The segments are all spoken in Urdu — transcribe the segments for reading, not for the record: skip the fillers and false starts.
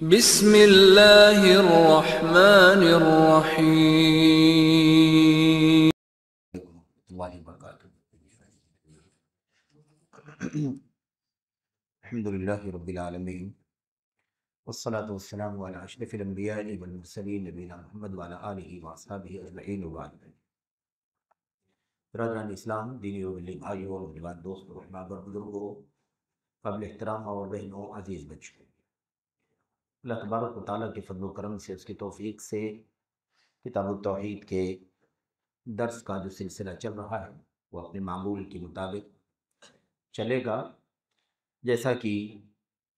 بسم اللہ الرحمن الرحیم۔ اللہ وبرکاتہ۔ الحمد للہ رب العالمین، والصلاة والسلام علی اشرف الانبیاء والمرسلین نبینا محمد وعلی آلہ واصحابہ اجمعین وبعد۔ برادران اسلام، دینی و ملی بھائیوں اور جوان دوستوں، احباب اور بزرگوں، قابل احترام اور بہنوں، عزیز بچوں، اللہ تبارک و تعالیٰ کے فضل و کرم سے، اس کی توفیق سے کتاب التوحید کے درس کا جو سلسلہ چل رہا ہے وہ اپنے معمول کے مطابق چلے گا۔ جیسا کہ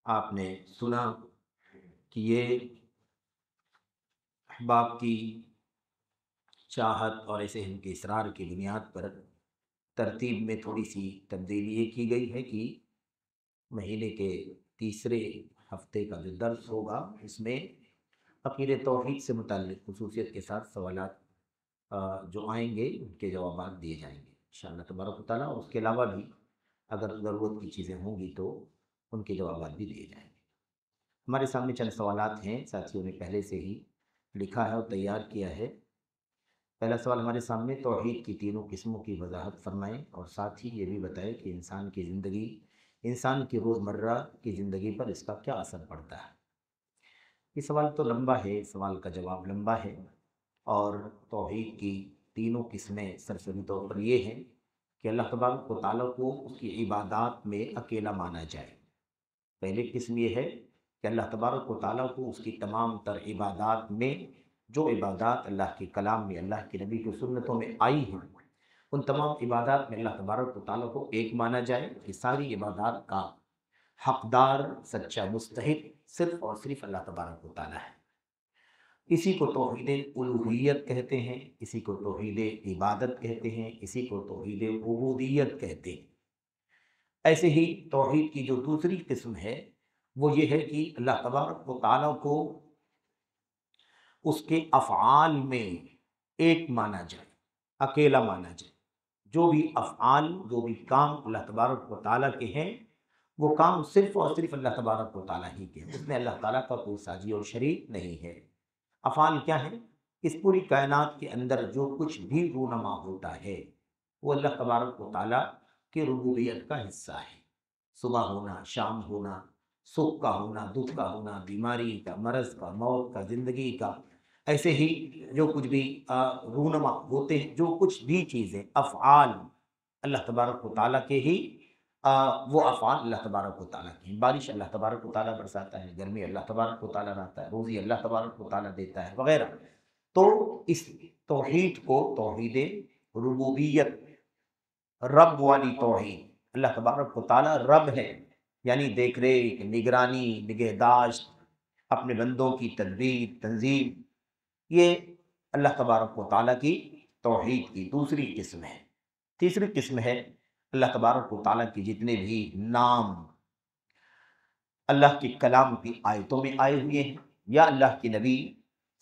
آپ نے سنا کہ یہ احباب کی چاہت اور ایسے ان کے اصرار کی بنیاد پر ترتیب میں تھوڑی سی تبدیلی یہ کی گئی ہے کہ مہینے کے تیسرے ہفتے کا جو درس ہوگا اس میں عقیدہ توحید سے متعلق خصوصیت کے ساتھ سوالات جو آئیں گے ان کے جوابات دیے جائیں گے انشاءاللہ تبارک و تعالیٰ، اور اس کے علاوہ بھی اگر ضرورت کی چیزیں ہوں گی تو ان کے جوابات بھی دیے جائیں گے۔ ہمارے سامنے چند سوالات ہیں، ساتھیوں نے پہلے سے ہی لکھا ہے اور تیار کیا ہے۔ پہلا سوال ہمارے سامنے، توحید کی تینوں قسموں کی وضاحت فرمائیں اور ساتھ ہی یہ بھی بتائیں کہ انسان کی روزمرہ کی زندگی پر اس کا کیا اثر پڑتا ہے۔ یہ سوال تو لمبا ہے، سوال کا جواب لمبا ہے، اور توحید کی تینوں قسمیں سرسری طور پر یہ ہیں کہ اللہ تبارک و تعالیٰ کو اس کی عبادات میں اکیلا مانا جائے۔ پہلی قسم یہ ہے کہ اللہ تبارک و تعالیٰ کو اس کی تمام تر عبادات میں، جو عبادات اللہ کے کلام میں، اللہ کے نبی کی سنتوں میں آئی ہیں، ان تمام عبادات میں اللہ تبارک و تعالیٰ کو ایک مانا جائے کہ ساری عبادات کا حقدار، سچا مستحق صرف اور صرف اللہ تبارک و تعالیٰ ہے۔ اسی کو توحید الوہیت کہتے ہیں، اسی کو توحید عبادت کہتے ہیں، اسی کو توحید عبودیت کہتے ہیں۔ ایسے ہی توحید کی جو دوسری قسم ہے وہ یہ ہے کہ اللہ تبارک و تعالیٰ کو اس کے افعال میں ایک مانا جائے، اکیلا مانا جائے۔ جو بھی افعال، جو بھی کام اللہ تبارک و تعالیٰ کے ہیں، وہ کام صرف اور صرف اللہ تبارک و تعالیٰ ہی کے ہیں، اس میں اللہ تعالیٰ کا کوئی ساجی اور شریک نہیں ہے۔ افعال کیا ہیں؟ اس پوری کائنات کے اندر جو کچھ بھی رونما ہوتا ہے وہ اللہ تبارک و تعالیٰ کی ربوبیت کا حصہ ہے۔ صبح ہونا، شام ہونا، سکھ کا ہونا، دکھ کا ہونا، بیماری کا، مرض کا، موت کا، زندگی کا، ایسے ہی جو کچھ بھی رونما ہوتے ہیں، جو کچھ بھی چیزیں، افعال اللہ تبارک و تعالیٰ کے ہی، وہ افعال اللہ تبارک و تعالیٰ کے ہیں۔ بارش اللہ تبارک و تعالیٰ برساتا ہے، گرمی اللہ تبارک و تعالیٰ لاتا ہے، روزی اللہ تبارک و تعالیٰ دیتا ہے، وغیرہ۔ تو اس توحید کو توحید ربوبیت، رب والی توحید، اللہ تبارک و تعالیٰ رب ہے، یعنی دیکھ ریکھ، نگرانی، نگہداشت، اپنے بندوں کی تدبیر، تنظیم، یہ اللہ تبارک و تعالیٰ کی توحید کی دوسری قسم ہے۔ تیسری قسم ہے اللہ تبارک و تعالیٰ کی جتنے بھی نام اللہ کے کلام کی آیتوں میں آئے ہوئے ہیں یا اللہ کے نبی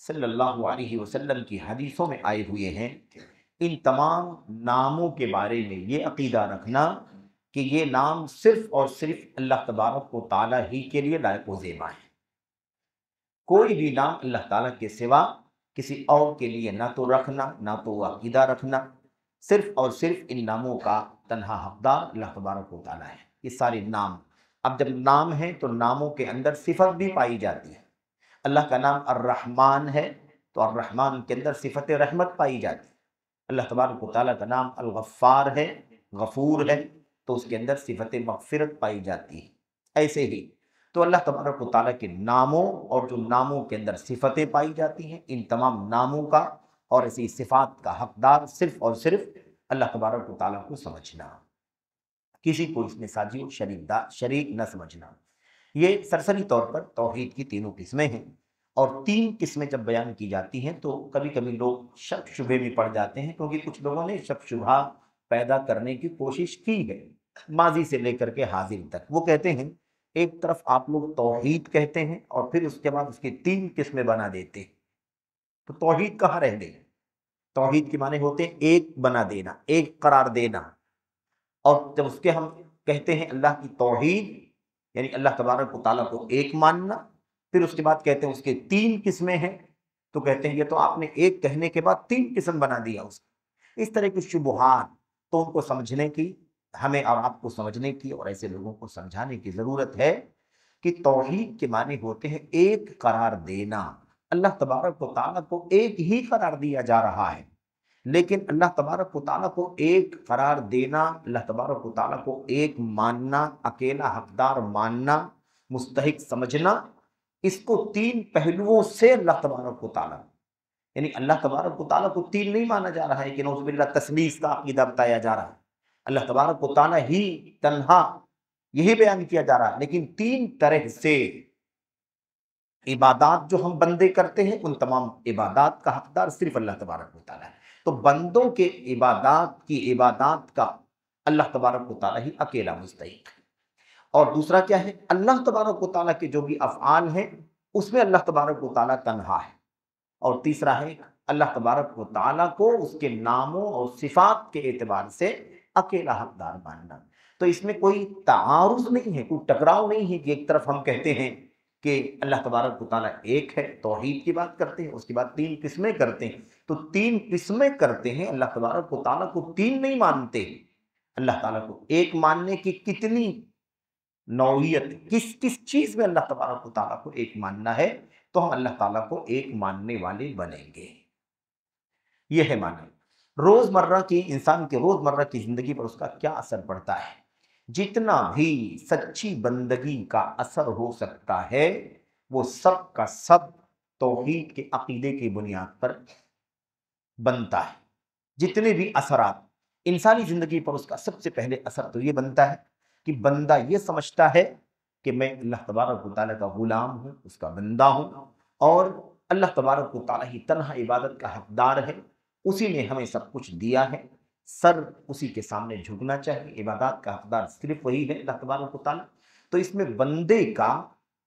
صلی اللہ علیہ وسلم کی حدیثوں میں آئے ہوئے ہیں، ان تمام ناموں کے بارے میں یہ عقیدہ رکھنا کہ یہ نام صرف اور صرف اللہ تبارک و تعالیٰ ہی کے لیے لائق و زیبا ہے۔ کوئی بھی نام اللہ تعالیٰ کے سوا کسی اور کے لیے نہ تو رکھنا، نہ تو وہ عقیدہ رکھنا، صرف اور صرف ان ناموں کا تنہا حقدار اللہ تبارک و تعالیٰ ہے۔ یہ سارے نام، اب جب نام ہیں تو ناموں کے اندر صفت بھی پائی جاتی ہے۔ اللہ کا نام الرحمن ہے تو الرحمن کے اندر صفت رحمت پائی جاتی ہے۔ اللہ تبارک و تعالیٰ کا نام الغفار ہے، غفور ہے، تو اس کے اندر صفت مغفرت پائی جاتی ہے۔ ایسے ہی تو اللہ تبارک و تعالیٰ کے ناموں اور جو ناموں کے اندر صفتیں پائی جاتی ہیں، ان تمام ناموں کا اور ایسی صفات کا حقدار صرف اور صرف اللہ تبارک و تعالیٰ کو سمجھنا، کسی کو اس میں ساجی و شریک نہ سمجھنا۔ یہ سرسری طور پر توحید کی تینوں قسمیں ہیں، اور تین قسمیں جب بیان کی جاتی ہیں تو کبھی کبھی لوگ شک شبے میں پڑ جاتے ہیں، کیونکہ کچھ لوگوں نے شک شبہ پیدا کرنے کی کوشش کی ہے ماضی سے لے کر کے حاضر تک۔ وہ کہتے ہیں ایک طرف آپ لوگ توحید کہتے ہیں اور پھر اس کے بعد اس کی تین قسمیں بنا دیتے ہیں، تو توحید کہاں رہ گئی؟ توحید کے معنی ہوتے ہیں ایک بنا دینا، ایک قرار دینا، اور جب اس کے ہم کہتے ہیں اللہ کی توحید، یعنی اللہ تبارک و تعالیٰ کو ایک ماننا، پھر اس کے بعد کہتے ہیں اس کے 3 قسمیں ہیں، تو کہتے ہیں یہ تو آپ نے ایک کہنے کے بعد 3 قسم بنا دیا اس کو۔ اس طرح کی شبہات تو ان کو سمجھنے کی، ہمیں اور آپ کو سمجھنے کی اور ایسے لوگوں کو سمجھانے کی ضرورت ہے کہ توحید کے معنی ہوتے ہیں ایک قرار دینا۔ اللہ تبارک و تعالیٰ کو ایک ہی قرار دیا جا رہا ہے، لیکن اللہ تبارک و تعالیٰ کو ایک قرار دینا، اللہ تبارک و تعالیٰ کو ایک ماننا، اکیلا حقدار ماننا، مستحق سمجھنا، اس کو 3 پہلوؤں سے اللہ تبارک و تعالیٰ، یعنی اللہ تبارک و تعالیٰ کو 3 نہیں مانا جا رہا ہے کہ نعوذ باللہ تثلیث کا عقیدہ بتایا جا رہا ہے، اللہ تبارک و تعالیٰ ہی تنہا یہی بیان کیا جا رہا ہے، لیکن 3 طرح سے عبادات جو ہم بندے کرتے ہیں ان تمام عبادات کا حقدار صرف اللہ تبارک و تعالیٰ ہے۔ تو بندوں کے عبادات کا اللہ تبارک و تعالیٰ ہی اکیلا مستحق ہے۔ اور دوسرا کیا ہے؟ اللہ تبارک و تعالیٰ کے جو بھی افعال ہیں اس میں اللہ تبارک و تعالیٰ تنہا ہے۔ اور تیسرا ہے اللہ تبارک و تعالیٰ کو اس کے ناموں اور صفات کے اعتبار سے اکیلا حقدار ماننا۔ تو اس میں کوئی تعارض نہیں ہے، کوئی ٹکراؤ نہیں ہے کہ ایک طرف ہم کہتے ہیں کہ اللہ تبارک و تعالیٰ ایک ہے، توحید کی بات کرتے ہیں، اس کے بعد 3 قسمیں کرتے ہیں، تو 3 قسمیں کرتے ہیں، اللہ تبارک و تعالیٰ کو 3 نہیں مانتے۔ اللہ تعالیٰ کو ایک ماننے کی کتنی نوعیت، کس چیز میں اللہ تبارک و تعالیٰ کو ایک ماننا ہے، تو ہم اللہ تعالیٰ کو ایک ماننے والے بنیں گے۔ یہ ہے معنی۔ روزمرہ کی انسان کے روزمرہ کی زندگی پر اس کا کیا اثر پڑتا ہے؟ جتنا بھی سچی بندگی کا اثر ہو سکتا ہے وہ سب کا سب توحید کے عقیدے کی بنیاد پر بنتا ہے۔ جتنے بھی اثرات انسانی زندگی پر اس کا سب سے پہلے اثر تو یہ بنتا ہے کہ بندہ یہ سمجھتا ہے کہ میں اللہ تبارک و تعالیٰ کا غلام ہوں، اس کا بندہ ہوں، اور اللہ تبارک و تعالیٰ ہی تنہا عبادت کا حقدار ہے، اسی نے ہمیں سب کچھ دیا ہے، سر اسی کے سامنے جھکنا چاہیے، عبادات کا حقدار صرف وہی ہے اللہ تبارک و تعالیٰ۔ تو اس میں بندے کا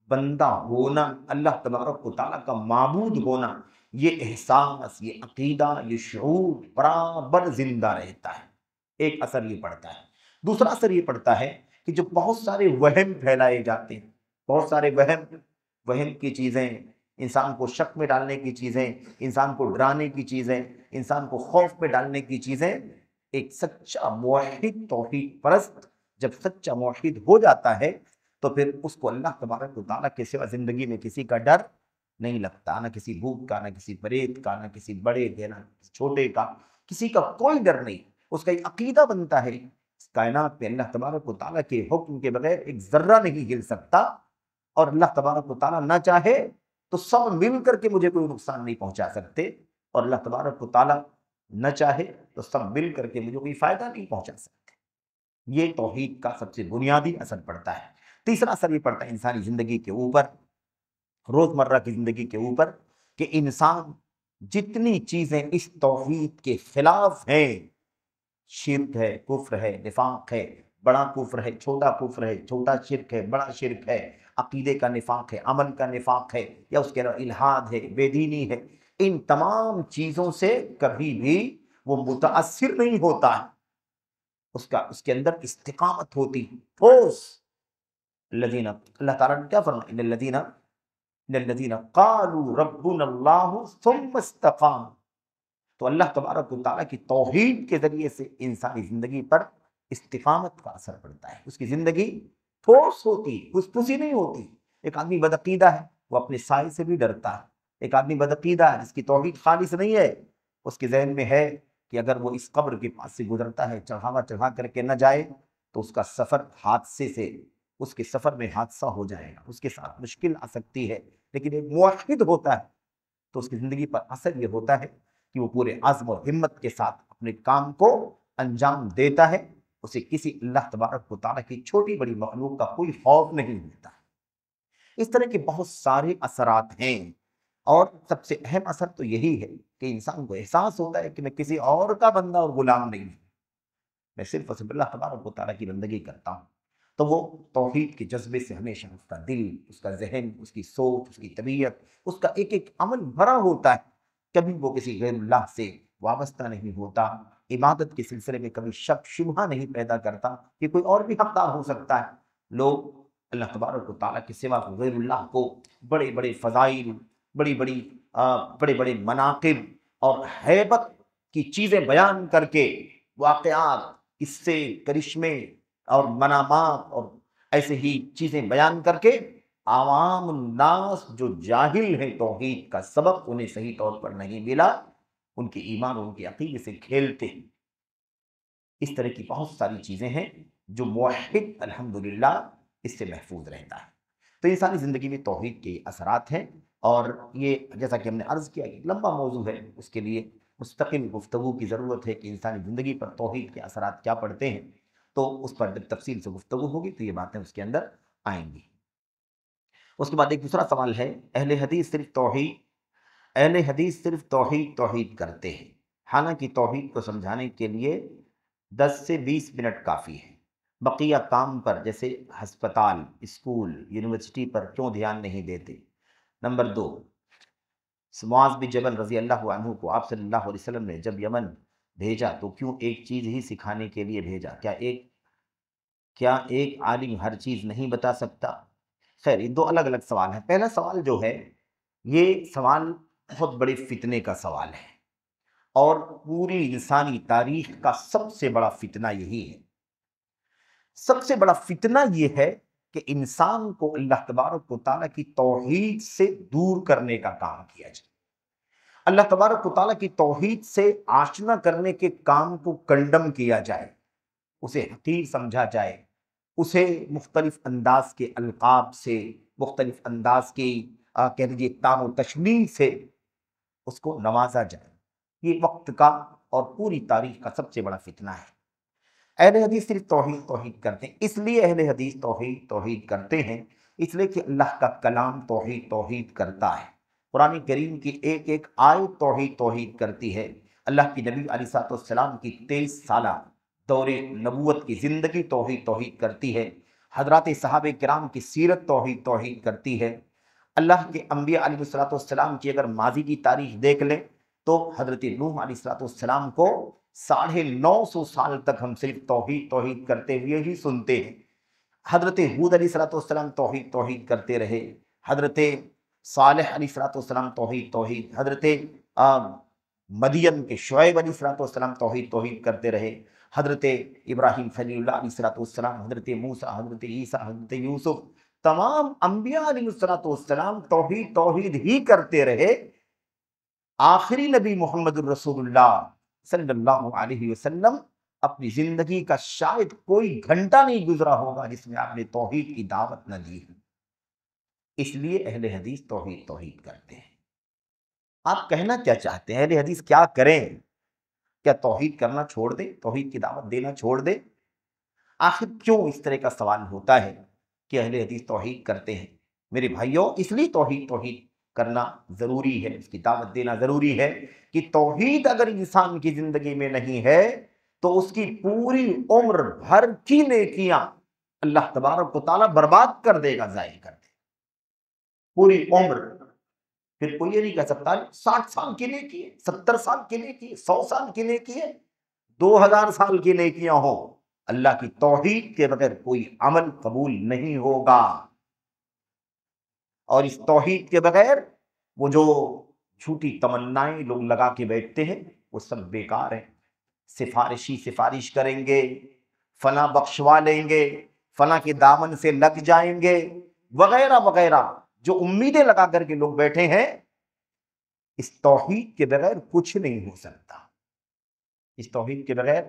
بندہ ہونا، اللہ تبارک و تعالیٰ کا معبود ہونا، یہ احساس، یہ عقیدہ، یہ شعور برابر زندہ رہتا ہے۔ ایک اثر یہ پڑتا ہے۔ دوسرا اثر یہ پڑتا ہے کہ جو بہت سارے وہم پھیلائے جاتے ہیں، بہت سارے وہم کی چیزیں، انسان کو شک میں ڈالنے کی چیزیں، انسان کو ڈرانے کی چیزیں، انسان کو خوف میں ڈالنے کی چیزیں، ایک سچا موحد توحید پرست جب سچا موحد ہو جاتا ہے تو پھر اس کو اللہ تبارک و تعالیٰ کے سوا زندگی میں کسی کا ڈر نہیں لگتا، نہ کسی بھوت کا، نہ کسی پریت کا، نہ کسی بڑے کے، نہ کسی چھوٹے کا، کسی کا کوئی ڈر نہیں۔ اس کا ایک عقیدہ بنتا ہے اس کائنات میں اللہ تبارک و تعالیٰ کے حکم کے بغیر ایک ذرہ نہیں ہل سکتا، اور اللہ تبارک و تعالیٰ نہ چاہے تو سب مل کر کے مجھے کوئی نقصان نہیں پہنچا سکتے، اور اللہ تبارک و تعالیٰ نہ چاہے تو سب مل کر کے مجھے کوئی فائدہ نہیں پہنچا سکتے۔ یہ توحید کا سب سے بنیادی اثر پڑتا ہے۔ تیسرا اثر یہ پڑتا ہے انسانی زندگی کے اوپر، روزمرہ کی زندگی کے اوپر، کہ انسان جتنی چیزیں اس توحید کے خلاف ہیں، شرک ہے، کفر ہے، نفاق ہے، بڑا کفر ہے، چھوٹا کفر ہے، چھوٹا شرک ہے، بڑا شرک ہے، عقیدے کا نفاق ہے، عمل کا نفاق ہے، یا اس کے علاوہ الحاد ہے، بے دینی ہے، ان تمام چیزوں سے کبھی بھی وہ متاثر نہیں ہوتا ہے، اس کے اندر استقامت ہوتی، ٹھوس۔ الذین، اللہ تعالیٰ نے کیا فرمایا؟ ان الذین قالوا ربنا اللہ ثم استقاموا۔ تو اللہ تبارک و تعالیٰ کی توحید کے ذریعے سے انسانی زندگی پر استقامت کا اثر پڑتا ہے، اس کی زندگی ٹھوس ہوتی، پھسپھسی نہیں ہوتی۔ ایک آدمی بدعقیدہ ہے، وہ اپنے سائے سے بھی ڈرتا ہے۔ ایک آدمی بدعقیدہ ہے جس کی توحید خالص نہیں ہے، اس کے ذہن میں ہے کہ اگر وہ اس قبر کے پاس سے گزرتا ہے، چڑھاوا چڑھا کر کے نہ جائے تو اس کا سفر حادثے سے، اس کے سفر میں حادثہ ہو جائے گا، اس کے ساتھ مشکل آ سکتی ہے۔ لیکن ایک موحد ہوتا ہے تو اس کی زندگی پر اثر یہ ہوتا ہے کہ وہ پورے عزم و ہمت کے ساتھ اپنے کام کو انجام دیتا ہے، اسے کسی اللہ تبارک و تعالیٰ کی چھوٹی بڑی مخلوق کا کوئی خوف نہیں ہوتا۔ اس طرح کے بہت سارے اثرات ہیں، اور سب سے اہم اثر تو یہی ہے کہ انسان کو احساس ہوتا ہے کہ میں کسی اور کا بندہ اور غلام نہیں ہوں، میں صرف اللہ تبارک و تعالیٰ کی بندگی کرتا ہوں۔ تو وہ توحید کے جذبے سے ہمیشہ اس کا دل، اس کا ذہن، اس کی سوچ، اس کی طبیعت، اس کا ایک ایک عمل بھرا ہوتا ہے، کبھی وہ کسی غیر اللہ سے وابستہ نہیں ہوتا، عبادت کے سلسلے میں کبھی شک شبہ نہیں پیدا کرتا کہ کوئی اور بھی حقدار ہو سکتا ہے۔ لوگ اللہ تبارک و تعالیٰ کے سوا غیر اللہ کو بڑے بڑے فضائل، بڑی بڑی بڑے بڑے مناقب اور ہیبت کی چیزیں بیان کر کے، واقعات، قصے، کرشمے اور منامات اور ایسے ہی چیزیں بیان کر کے عوام الناس جو جاہل ہیں توحید کا سبق انہیں صحیح طور پر نہیں ملا، ان کے ایمان اور ان کے عقیدے سے کھیلتے ہیں۔ اس طرح کی بہت ساری چیزیں ہیں جو موحد الحمدللہ اس سے محفوظ رہتا ہے۔ تو انسانی زندگی میں توحید کے اثرات ہیں، اور یہ جیسا کہ ہم نے عرض کیا کہ لمبا موضوع ہے، اس کے لیے مستقل گفتگو کی ضرورت ہے کہ انسانی زندگی پر توحید کے اثرات کیا پڑتے ہیں، تو اس پر جب تفصیل سے گفتگو ہوگی تو یہ باتیں اس کے اندر آئیں گی۔ اس کے بعد ایک دوسرا سوال ہے، اہل حدیث صرف توحید کرتے ہیں، حالانکہ توحید کو سمجھانے کے لیے 10 سے 20 منٹ کافی ہے، بقیہ کام پر جیسے ہسپتال، اسکول، یونیورسٹی پر کیوں دھیان نہیں دیتے؟ نمبر 2، معاذ بن جبل رضی اللہ عنہ کو آپ صلی اللہ علیہ وسلم نے جب یمن بھیجا تو کیوں ایک چیز ہی سکھانے کے لیے بھیجا؟ کیا ایک عالم ہر چیز نہیں بتا سکتا؟ خیر، یہ دو الگ الگ سوال ہیں۔ پہلا سوال جو ہے، یہ سوال بہت بڑے فتنے کا سوال ہے، اور پوری انسانی تاریخ کا سب سے بڑا فتنہ یہی ہے۔ سب سے بڑا فتنہ یہ ہے کہ انسان کو اللہ تبارک و تعالیٰ کی توحید سے دور کرنے کا کام کیا جائے، اللہ تبارک و تعالیٰ کی توحید سے آشنا کرنے کے کام کو کنڈم کیا جائے، اسے حقیر سمجھا جائے، اسے مختلف انداز کے القاب سے، مختلف انداز کی کہہ لیجیے تان و تشنیع سے اس کو نوازا جائے۔ یہ وقت کا اور پوری تاریخ کا سب سے بڑا فتنہ ہے۔ اہل حدیث صرف توحید کرتے ہیں، اس لیے اہل حدیث توحید کرتے ہیں، اس لیے کہ اللہ کا کلام توحید کرتا ہے، قرآن کریم کی ایک ایک آیت توحید کرتی ہے، اللہ کی نبی علیہ السلام کی 23 سالہ دور نبوت کی زندگی توحید کرتی ہے، حضرات صحابہ کرام کی سیرت توحید کرتی ہے۔ اللہ کے انبیاء علیہ السلام کی اگر ماضی کی تاریخ دیکھ لیں تو حضرت نوح علیہ السلام کو 950 سال تک ہم صرف توحید کرتے ہوئے ہی سنتے ہیں۔ حضرت ہود علیہ السلام توحید کرتے رہے، حضرت صالح علیہ السلام توحید، حضرت مدین کے شعیب علیہ السلام توحید کرتے رہے، حضرت ابراہیم خلیل اللہ علیہ السلام، حضرت موسیٰ، حضرت عیسیٰ، حضرت یوسف، تمام انبیاء علیہ السلام توحید ہی کرتے رہے۔ آخری نبی محمد الرسول اللہ صلی اللہ علیہ وسلم اپنی زندگی کا شاید کوئی گھنٹہ نہیں گزرا ہوگا جس میں آپ نے توحید کی دعوت نہ دی۔ اس لیے اہل حدیث توحید کرتے ہیں۔ آپ کہنا کیا چاہتے ہیں؟ اہل حدیث کیا کریں؟ کیا توحید کرنا چھوڑ دیں؟ توحید کی دعوت دینا چھوڑ دیں؟ آخر کیوں اس طرح کا سوال ہوتا ہے کہ اہل حدیث توحید کرتے ہیں؟ میرے بھائیوں، اس لیے توحید کرنا ضروری ہے، اس کی دعوت دینا ضروری ہے کہ توحید اگر انسان کی زندگی میں نہیں ہے تو اس کی پوری عمر بھر کی نیکیاں اللہ تبارک و تعالیٰ برباد کر دے گا، ضائع کر دے گا پوری عمر۔ پھر کوئی یہ نہیں کہہ سکتا 60 سال کی نیکی ہے، 70 سال کی نیکی ہے، 100 سال کی نیکی ہے، 2000 سال کی نیکیاں ہو، اللہ کی توحید کے بغیر کوئی عمل قبول نہیں ہوگا۔ اور اس توحید کے بغیر وہ جو جھوٹی تمنائیں لوگ لگا کے بیٹھتے ہیں وہ سب بیکار ہیں۔ سفارش کریں گے، فلاں بخشوا لیں گے، فلاں کے دامن سے لگ جائیں گے، وغیرہ وغیرہ جو امیدیں لگا کر کے لوگ بیٹھے ہیں، اس توحید کے بغیر کچھ نہیں ہو سکتا۔ اس توحید کے بغیر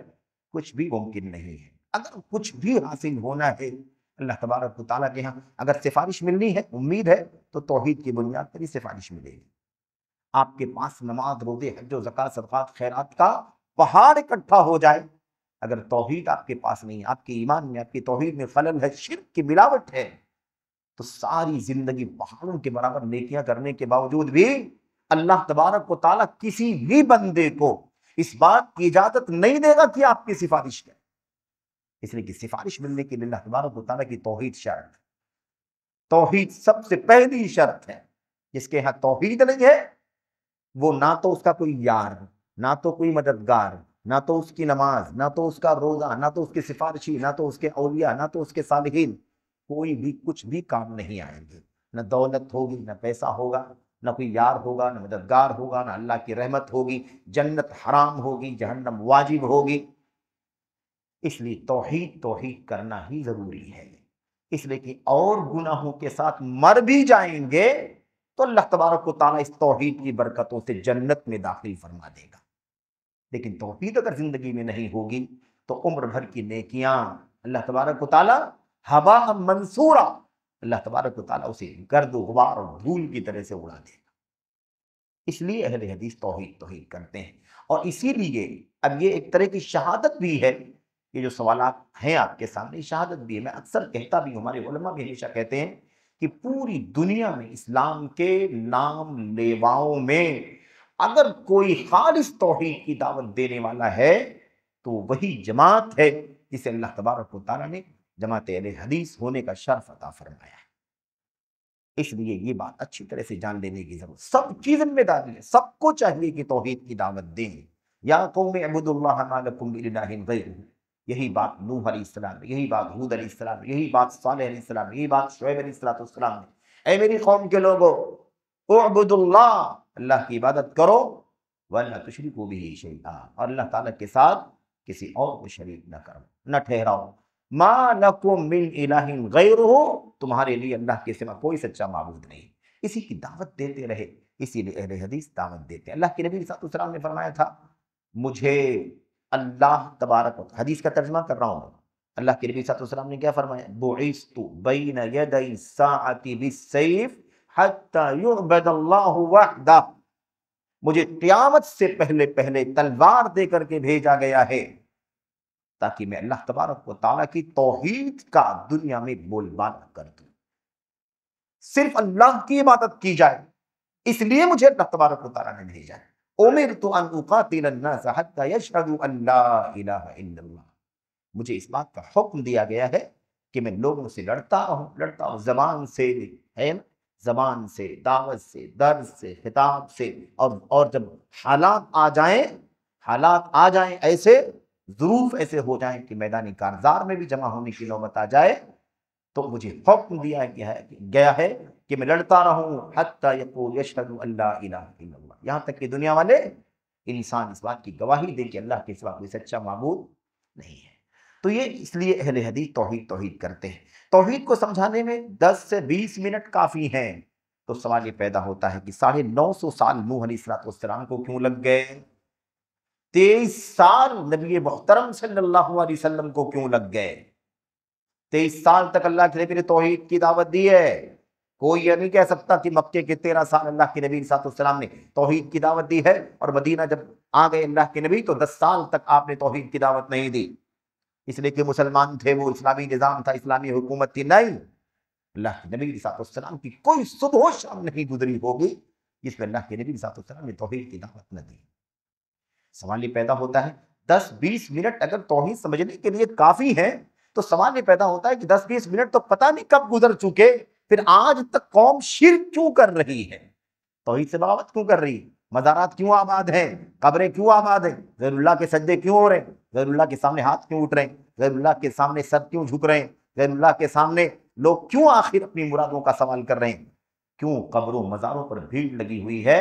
کچھ بھی ممکن نہیں ہے۔ اگر کچھ بھی حاصل ہونا ہے اللہ تبارک و تعالیٰ کے ہاں، اگر سفارش ملنی ہے، امید ہے، تو توحید کی بنیاد پر ہی سفارش ملے گی۔ آپ کے پاس نماز، روزے، حج و زکوٰۃ، صدقات، خیرات کا پہاڑ اکٹھا ہو جائے، اگر توحید آپ کے پاس نہیں، آپ کے ایمان میں، آپ کی توحید میں خلل ہے، شرک کی ملاوٹ ہے، تو ساری زندگی پہاڑوں کے برابر نیکیاں کرنے کے باوجود بھی اللہ تبارک و تعالیٰ کسی بھی بندے کو اس بات کی اجازت نہیں دے گا کہ آپ کی سفارش کرے، اس لیے کہ سفارش ملنے کے لیے اللہ تبارک و تعالیٰ کی توحید شرط، توحید سب سے پہلی شرط ہے۔ جس کے ہاں توحید نہیں ہے وہ نہ تو اس کا کوئی یار، نہ تو کوئی مددگار، نہ تو اس کی نماز، نہ تو اس کا روزہ، نہ تو اس کی سفارشی، نہ تو اس کے اولیاء، نہ تو اس کے صالحین، کوئی بھی کچھ بھی کام نہیں آئیں گے، نہ دولت ہوگی، نہ پیسہ ہوگا، نہ کوئی یار ہوگا، نہ مددگار ہوگا، نہ اللہ کی رحمت ہوگی، جنت حرام ہوگی، جہنم واجب ہوگی۔ اس لیے توحید کرنا ہی ضروری ہے، اس لیے کہ اور گناہوں کے ساتھ مر بھی جائیں گے تو اللہ تبارک و تعالیٰ اس توحید کی برکتوں سے جنت میں داخل فرما دے گا۔ لیکن توحید اگر زندگی میں نہیں ہوگی تو عمر بھر کی نیکیاں اللہ تبارک و تعالیٰ ہوا منصورہ، اللہ تبارک و تعالیٰ اسے گرد و غبار اور دھول کی طرح سے اڑا دے گا۔ اس لیے اہل حدیث توحید کرتے ہیں، اور اسی لیے اب یہ ایک طرح کی شہادت بھی ہے۔ یہ جو سوالات ہیں آپ کے سامنے شہادت بھی ہے، میں اکثر کہتا بھی ہوں، ہمارے علماء بھی ہمیشہ کہتے ہیں کہ پوری دنیا میں اسلام کے نام لیواؤں میں اگر کوئی خالص توحید کی دعوت دینے والا ہے تو وہی جماعت ہے جسے اللہ تبارک و تعالیٰ نے جماعت اہل حدیث ہونے کا شرف عطا فرمایا ہے۔ اس لیے یہ بات اچھی طرح سے جان لینے کی ضرورت، سب کی ذمہ داری ہے، سب کو چاہیے کہ توحید کی دعوت دیں۔ یا قوم اعبدوا اللہ ما لکم من الہ غیرہ، یہی بات نوح علیہ السلام نے، یہی بات ہود علیہ السلام نے، یہی بات صالح علیہ السلام نے، یہی بات شعیب علیہ السلام نے، اے میری قوم کے لوگوں اعبدوا اللہ، اللہ کی عبادت کرو، وَلَا تُشْرِكُوا بِهِ شَيْئًا، اور اللہ تعالیٰ کے ساتھ کسی اور کو شریک نہ کرو، نہ ٹھہراؤ۔ ما لکم من الہ غیرہ، تمہارے لیے اللہ کے سوا کوئی سچا معبود نہیں، اسی کی دعوت دیتے رہے۔ اسی لیے اہل حدیث دعوت دیتے ہیں۔ اللہ کے نبی صلی اللہ علیہ وسلم نے فرمایا تھا، مجھے اللہ تبارک و تعالیٰ، حدیث کا ترجمہ کر رہا ہوں، اللہ کے نبی صلی اللہ علیہ وسلم نے کیا فرمایا؟ بعثت بین یدی الساعۃ بالسیف حتی یعبد اللہ وحدہ، مجھے قیامت سے پہلے تلوار دے کر کے بھیجا گیا ہے تاکہ میں اللہ تبارک و تعالیٰ کی توحید کا دنیا میں بول بالا کر دوں، صرف اللہ کی عبادت کی جائے، اس لیے مجھے اللہ تبارک و تعالیٰ نے بھیجا ہے۔ امرت ان اقاتل الناس حتی یشہدوا ان لا الہ الا اللہ، مجھے اس بات کا حکم دیا گیا ہے کہ میں لوگوں سے لڑتا ہوں، زبان سے، ہے نا، زبان سے، دعوت سے، درس سے، خطاب سے، اور جب حالات آ جائیں ایسے، ظروف ایسے ہو جائیں کہ میدانی کارزار میں بھی جمع ہونے کی نوبت آ جائے، تو مجھے حکم دیا گیا ہے کہ میں لڑتا رہوں حتی یقول یشہد ان لا الہ الا اللہ، یہاں تک کہ دنیا والے انسان اس بات کی گواہی دے کہ اللہ کے سوا کوئی سچا معبود نہیں ہے۔ تو یہ اس لیے اہل حدیث توحید کرتے ہیں۔ توحید کو سمجھانے میں 10 سے 20 منٹ کافی ہیں۔ تو سوال یہ پیدا ہوتا ہے کہ 950 سال نوح علیہ السلام کو کیوں لگ گئے؟ 23 سال نبی محترم صلی اللہ علیہ وسلم کو کیوں لگ گئے؟ 23 سال تک اللہ کے نبی نے توحید کی دعوت دی ہے۔ کوئی یہ نہیں کہہ سکتا کہ مکے کے 13 سال اللہ کے نبی صلی اللہ علیہ وسلم نے توحید کی دعوت دی ہے اور مدینہ جب آ گئے اللہ کے نبی تو 10 سال تک آپ نے توحید کی دعوت نہیں دی، اس لیے کہ مسلمان تھے، وہ اسلامی نظام تھا، اسلامی حکومت تھی۔ نہیں، اللہ کے نبی صلی اللہ علیہ وسلم کی کوئی صبح و شام نہیں گزری ہوگی جس میں اللہ کے نبی صلی اللہ علیہ وسلم نے توحید کی دعوت نہ دی۔ سوال یہ پیدا ہوتا ہے 10-20 منٹ اگر توحید سمجھنے کے لیے کافی ہے تو سوال یہ پیدا ہوتا ہے کہ 10-20 منٹ تو پتہ نہیں کب گزر چکے، پھر آج تک قوم شرک کیوں کر رہی ہے؟ توحید سے بغاوت کیوں کر رہی ہے؟ مزارات کیوں آباد ہیں؟ قبریں کیوں آباد ہیں؟ غیر اللہ کے سجدے کیوں ہو رہے ہیں؟ غیر اللہ کے سامنے ہاتھ کیوں اٹھ رہے ہیں؟ غیر اللہ کے سامنے سر کیوں جھک رہے ہیں؟ غیر اللہ کے سامنے لوگ کیوں آخر اپنی مرادوں کا سوال کر رہے ہیں؟ کیوں قبروں مزاروں پر بھیڑ لگی ہوئی ہے؟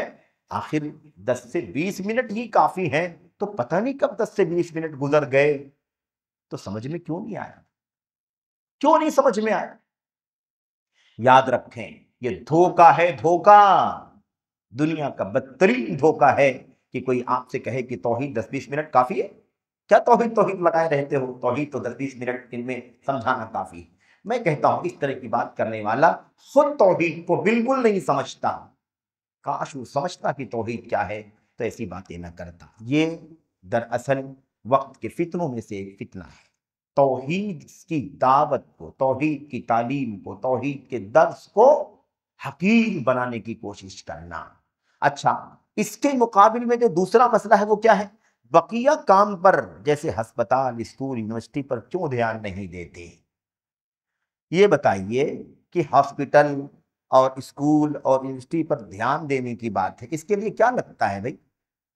آخر 10 سے 20 منٹ ہی کافی ہیں، تو پتہ نہیں کب 10 سے 20 منٹ گزر گئے۔ تو سمجھ میں کیوں نہیں آیا؟ کیوں نہیں سمجھ میں آیا؟ یاد رکھیں، یہ دھوکہ ہے، دھوکہ، دنیا کا بدترین دھوکہ ہے کہ کوئی آپ سے کہے کہ توحید 10-20 منٹ کافی ہے۔ کیا توحید لگائے رہتے ہو؟ توحید تو 10-20 منٹ ان میں سمجھانا کافی ہے۔ میں کہتا ہوں اس طرح کی بات کرنے والا خود توحید کو بالکل نہیں سمجھتا، کاش وہ سمجھتا کہ توحید کیا ہے تو ایسی باتیں نہ کرتا۔ یہ دراصل وقت کے فتنوں میں سے ایک فتنہ ہے، توحید کی دعوت کو، توحید کی تعلیم کو، توحید کے درس کو حقیر بنانے کی کوشش کرنا۔ اچھا، اس کے مقابل میں جو دوسرا مسئلہ ہے وہ کیا ہے؟ بقیہ کام پر جیسے ہسپتال، اسکول، یونیورسٹی پر کیوں دھیان نہیں دیتے؟ یہ بتائیے کہ ہاسپٹل اور اسکول اور یونیورسٹی پر دھیان دینے کی بات ہے، اس کے لیے کیا لگتا ہے بھائی؟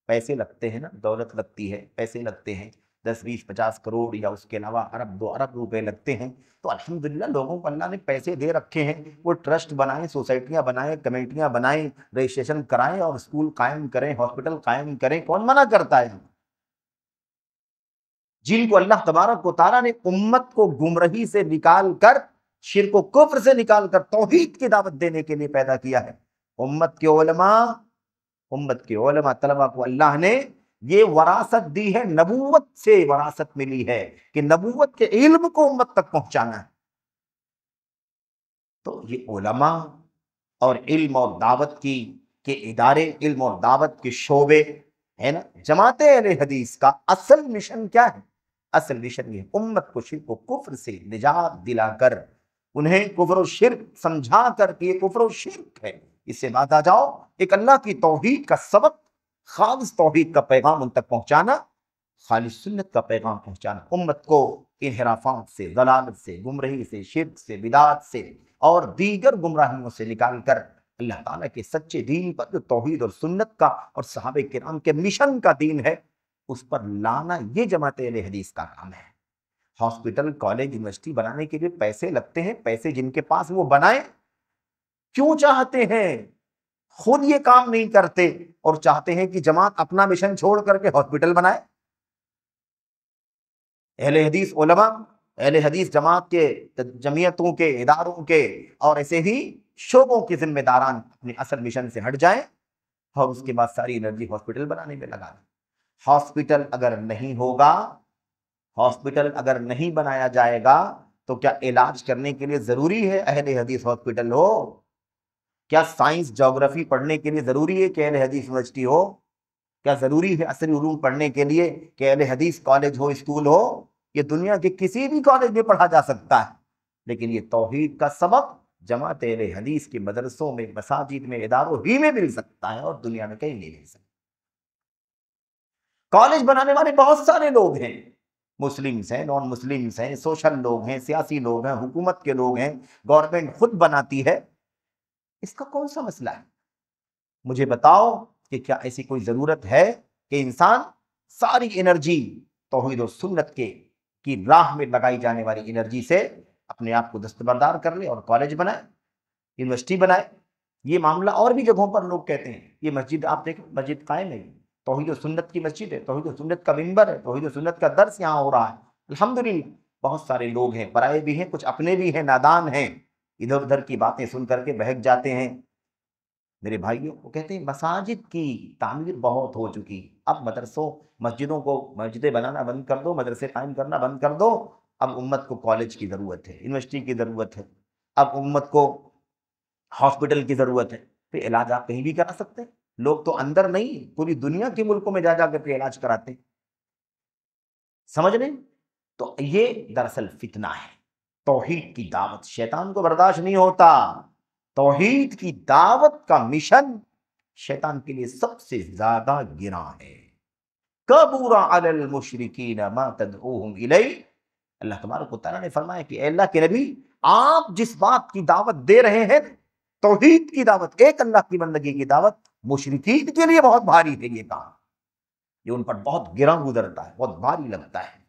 پیسے لگتے ہیں نا، دولت لگتی ہے، پیسے لگتے ہیں، 10-20-50 کروڑ یا اس کے علاوہ ارب 2 ارب روپے لگتے ہیں، تو الحمدللہ لوگوں کو اللہ نے پیسے دے رکھے ہیں، وہ ٹرسٹ بنائیں، سوسائٹیاں بنائیں، کمیٹیاں بنائیں، رجسٹریشن کرائیں اور اسکول قائم کریں، ہاسپٹل قائم کریں، کون منع کرتا ہے؟ جن کو اللہ تبارک و تعالیٰ نے امت کو گمراہی سے نکال کر، شرک و کفر سے نکال کر توحید کی دعوت دینے کے لیے پیدا کیا ہے، امت کے علماء طلباء کو اللہ نے یہ وراثت دی ہے، نبوت سے وراثت ملی ہے کہ نبوت کے علم کو امت تک پہنچانا ہے۔ تو یہ علماء اور علم اور دعوت کے ادارے، علم اور دعوت کے شعبے ہے نا، جماعت اہل حدیث کا اصل مشن کیا ہے؟ اصل مشن یہ امت کو شرک و کفر سے نجات دلا کر، انہیں کفر و شرک سمجھا کر کہ یہ کفر و شرک ہے، اس سے بعد آ جاؤ، ایک اللہ کی توحید کا سبق، خالص توحید کا پیغام ان تک پہنچانا، خالص سنت کا پیغام پہنچانا، امت کو انحرافات سے، ضلالت سے، گمراہی سے، شرک سے، بدعات سے اور دیگر گمراہیوں سے نکال کر اللہ تعالیٰ کے سچے دین پر، جو توحید اور سنت کا اور صحابہ کرام کے مشن کا دین ہے، اس پر لانا، یہ جماعت اہل حدیث کا کام ہے۔ ہاسپٹل، کالج، یونیورسٹی بنانے کے لیے پیسے لگتے ہیں، پیسے جن کے پاس وہ بنائیں، کیوں چاہتے ہیں؟ خود یہ کام نہیں کرتے اور چاہتے ہیں کہ جماعت اپنا مشن چھوڑ کر کے ہاسپٹل بنائے۔ اہل حدیث علماء، اہل حدیث جماعت کے جمعیتوں کے، اداروں کے اور ایسے ہی شعبوں کے ذمہ داران اپنے اصل مشن سے ہٹ جائیں اور اس کے بعد ساری انرجی ہاسپٹل بنانے میں لگا دیں۔ ہاسپٹل اگر نہیں ہوگا، ہاسپٹل اگر نہیں بنایا جائے گا تو کیا علاج کرنے کے لیے ضروری ہے اہل حدیث ہاسپٹل ہو؟ کیا سائنس جغرافی پڑھنے کے لیے ضروری ہے کہ اہل حدیث یونیورسٹی ہو؟ کیا ضروری ہے عصری علوم پڑھنے کے لیے کہ اہل حدیث کالج ہو، اسکول ہو؟ یہ دنیا کے کسی بھی کالج میں پڑھا جا سکتا ہے، لیکن یہ توحید کا سبق جماعت اہل حدیث کے مدرسوں میں، مساجد میں، اداروں ہی میں مل سکتا ہے اور دنیا میں کہیں نہیں مل سکتا۔ کالج بنانے والے بہت سارے لوگ ہیں، مسلمز ہیں، نان مسلمز ہیں، سوشل لوگ ہیں، سیاسی لوگ ہیں، حکومت کے لوگ ہیں، گورنمنٹ خود بناتی ہے، اس کا کون سا مسئلہ ہے؟ مجھے بتاؤ کہ کیا ایسی کوئی ضرورت ہے کہ انسان ساری انرجی توحید و سنت کی راہ میں لگائی جانے والی انرجی سے اپنے آپ کو دستبردار کر لے اور کالج بنائے، یونیورسٹی بنائے؟ یہ معاملہ اور بھی جگہوں پر لوگ کہتے ہیں، یہ مسجد آپ دیکھیں، مسجد قائم ہے، توحید و سنت کی مسجد ہے، توحید و سنت کا منبر ہے، توحید و سنت کا درس یہاں ہو رہا ہے، الحمدللہ۔ بہت سارے لوگ ہیں، پرائے بھی ہیں، کچھ اپنے بھی ہیں، نادان ہیں، ادھر ادھر کی باتیں سن کر کے بہک جاتے ہیں۔ میرے بھائیوں، وہ کہتے ہیں مساجد کی تعمیر بہت ہو چکی، اب مدرسوں، مسجدوں کو، مسجدیں بنانا بند کر دو، مدرسے قائم کرنا بند کر دو، اب امت کو کالج کی ضرورت ہے، یونیورسٹی کی ضرورت ہے، اب امت کو ہاسپٹل کی ضرورت ہے۔ پھر علاج آپ کہیں بھی کرا سکتے ہیں، لوگ تو اندر نہیں، پوری دنیا کے ملکوں میں جا جا کر کے علاج کراتے ہیں، سمجھ لیں؟ تو یہ دراصل فتنہ ہے۔ توحید کی دعوت شیطان کو برداشت نہیں ہوتا، توحید کی دعوت کا مشن شیطان کے لیے سب سے زیادہ گراں ہے۔ کبر علی المشرکین ما تدعوہم الیہ، اللہ تبارک و تعالیٰ نے فرمایا کہ اے اللہ کے نبی، آپ جس بات کی دعوت دے رہے ہیں، توحید کی دعوت، ایک اللہ کی بندگی کی دعوت، مشرکین کے لیے بہت بھاری ہے یہ کام، یہ ان پر بہت گراں گزرتا ہے، بہت بھاری لگتا ہے۔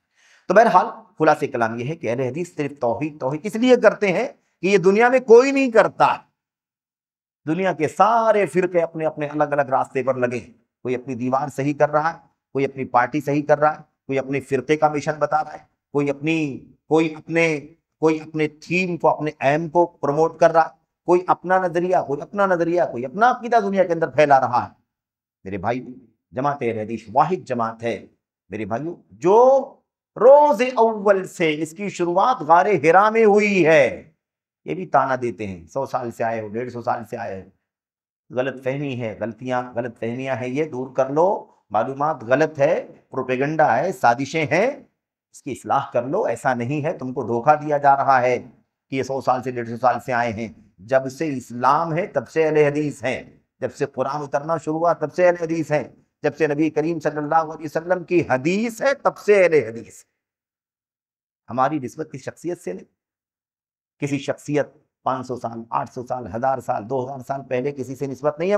تو بہرحال خلاصہ کلام یہ ہے کہ اہل حدیث صرف توحید اس لیے کرتے ہیں کہ یہ دنیا میں کوئی نہیں کرتا۔ دنیا کے سارے فرقے اپنے اپنے الگ الگ راستے پر لگے ہیں، کوئی اپنی دیوار صحیح کر رہا ہے، کوئی اپنی پارٹی صحیح کر رہا ہے، کوئی اپنے فرقے کا مشن بتا رہا ہے، کوئی اپنے تھیم کو، اپنے ایم کو پروموٹ کر رہا ہے، کوئی اپنا نظریہ، کوئی اپنا عقیدہ دنیا کے اندر پھیلا رہا ہے۔ میرے بھائی، جماعت اہل حدیث واحد جماعت ہے میرے بھائیوں، جو روز اول سے اس کی شروعات غار حرا میں ہوئی ہے۔ یہ بھی تانا دیتے ہیں 100 سال سے آئے ہو، 150 سال سے آئے ہو، غلط فہمی ہے، غلط فہمیاں ہیں، یہ دور کر لو، معلومات غلط ہے، پروپیگنڈا ہے، سازشیں ہیں، اس کی اصلاح کر لو۔ ایسا نہیں ہے، تم کو دھوکہ دیا جا رہا ہے کہ یہ 100 سال سے 150 سال سے آئے ہیں۔ جب سے اسلام ہے تب سے اہل حدیث ہیں، جب سے قرآن اترنا شروع ہوا تب سے اہل حدیث ہیں، جب سے نبی کریم صلی اللہ علیہ وسلم کی حدیث ہے تب سے اہل حدیث۔ ہماری نسبت کی شخصیت سے نہیں، کسی شخصیت 500 سال، 800 سال، 1000 سال، 2000 سال پہلے کسی سے نسبت نہیں ہے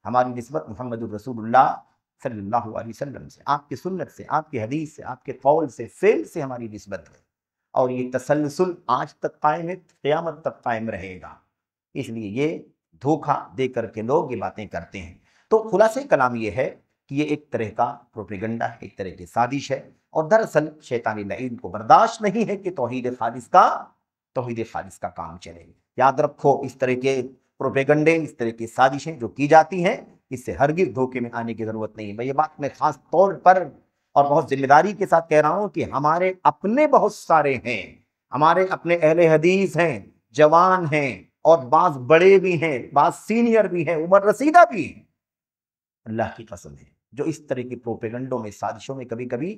ہماری نسبت محمد الرسول اللہ صلی اللہ علیہ وسلم سے، آپ کی سنت سے، آپ کی حدیث سے، آپ کے قول سے، فعل سے ہماری نسبت ہے، اور یہ تسلسل آج تک قائم ہے، قیامت تک قائم رہے گا۔ اس لیے یہ دھوکہ دے کر کے لوگ یہ باتیں کرتے ہیں۔ تو خلاصہ کلام یہ ہے کہ یہ ایک طرح کا پروپیگنڈا ہے، ایک طرح کی سازش ہے، اور دراصل شیطانی لعین کو برداشت نہیں ہے کہ توحید خالص کا کام چلے۔ یاد رکھو، اس طرح کے پروپیگنڈے، اس طرح کی سازشیں جو کی جاتی ہیں، اس سے ہرگز دھوکے میں آنے کی ضرورت نہیں ہے۔ میں یہ بات میں خاص طور پر اور بہت ذمہ داری کے ساتھ کہہ رہا ہوں کہ ہمارے اپنے بہت سارے ہیں، ہمارے اپنے اہل حدیث ہیں، جوان ہیں، اور بعض بڑے بھی ہیں، بعض سینئر بھی ہیں، عمر رسیدہ بھی ہیں، اللہ کی قسم ہے، جو اس طرح کی پروپیگنڈوں میں، سازشوں میں کبھی کبھی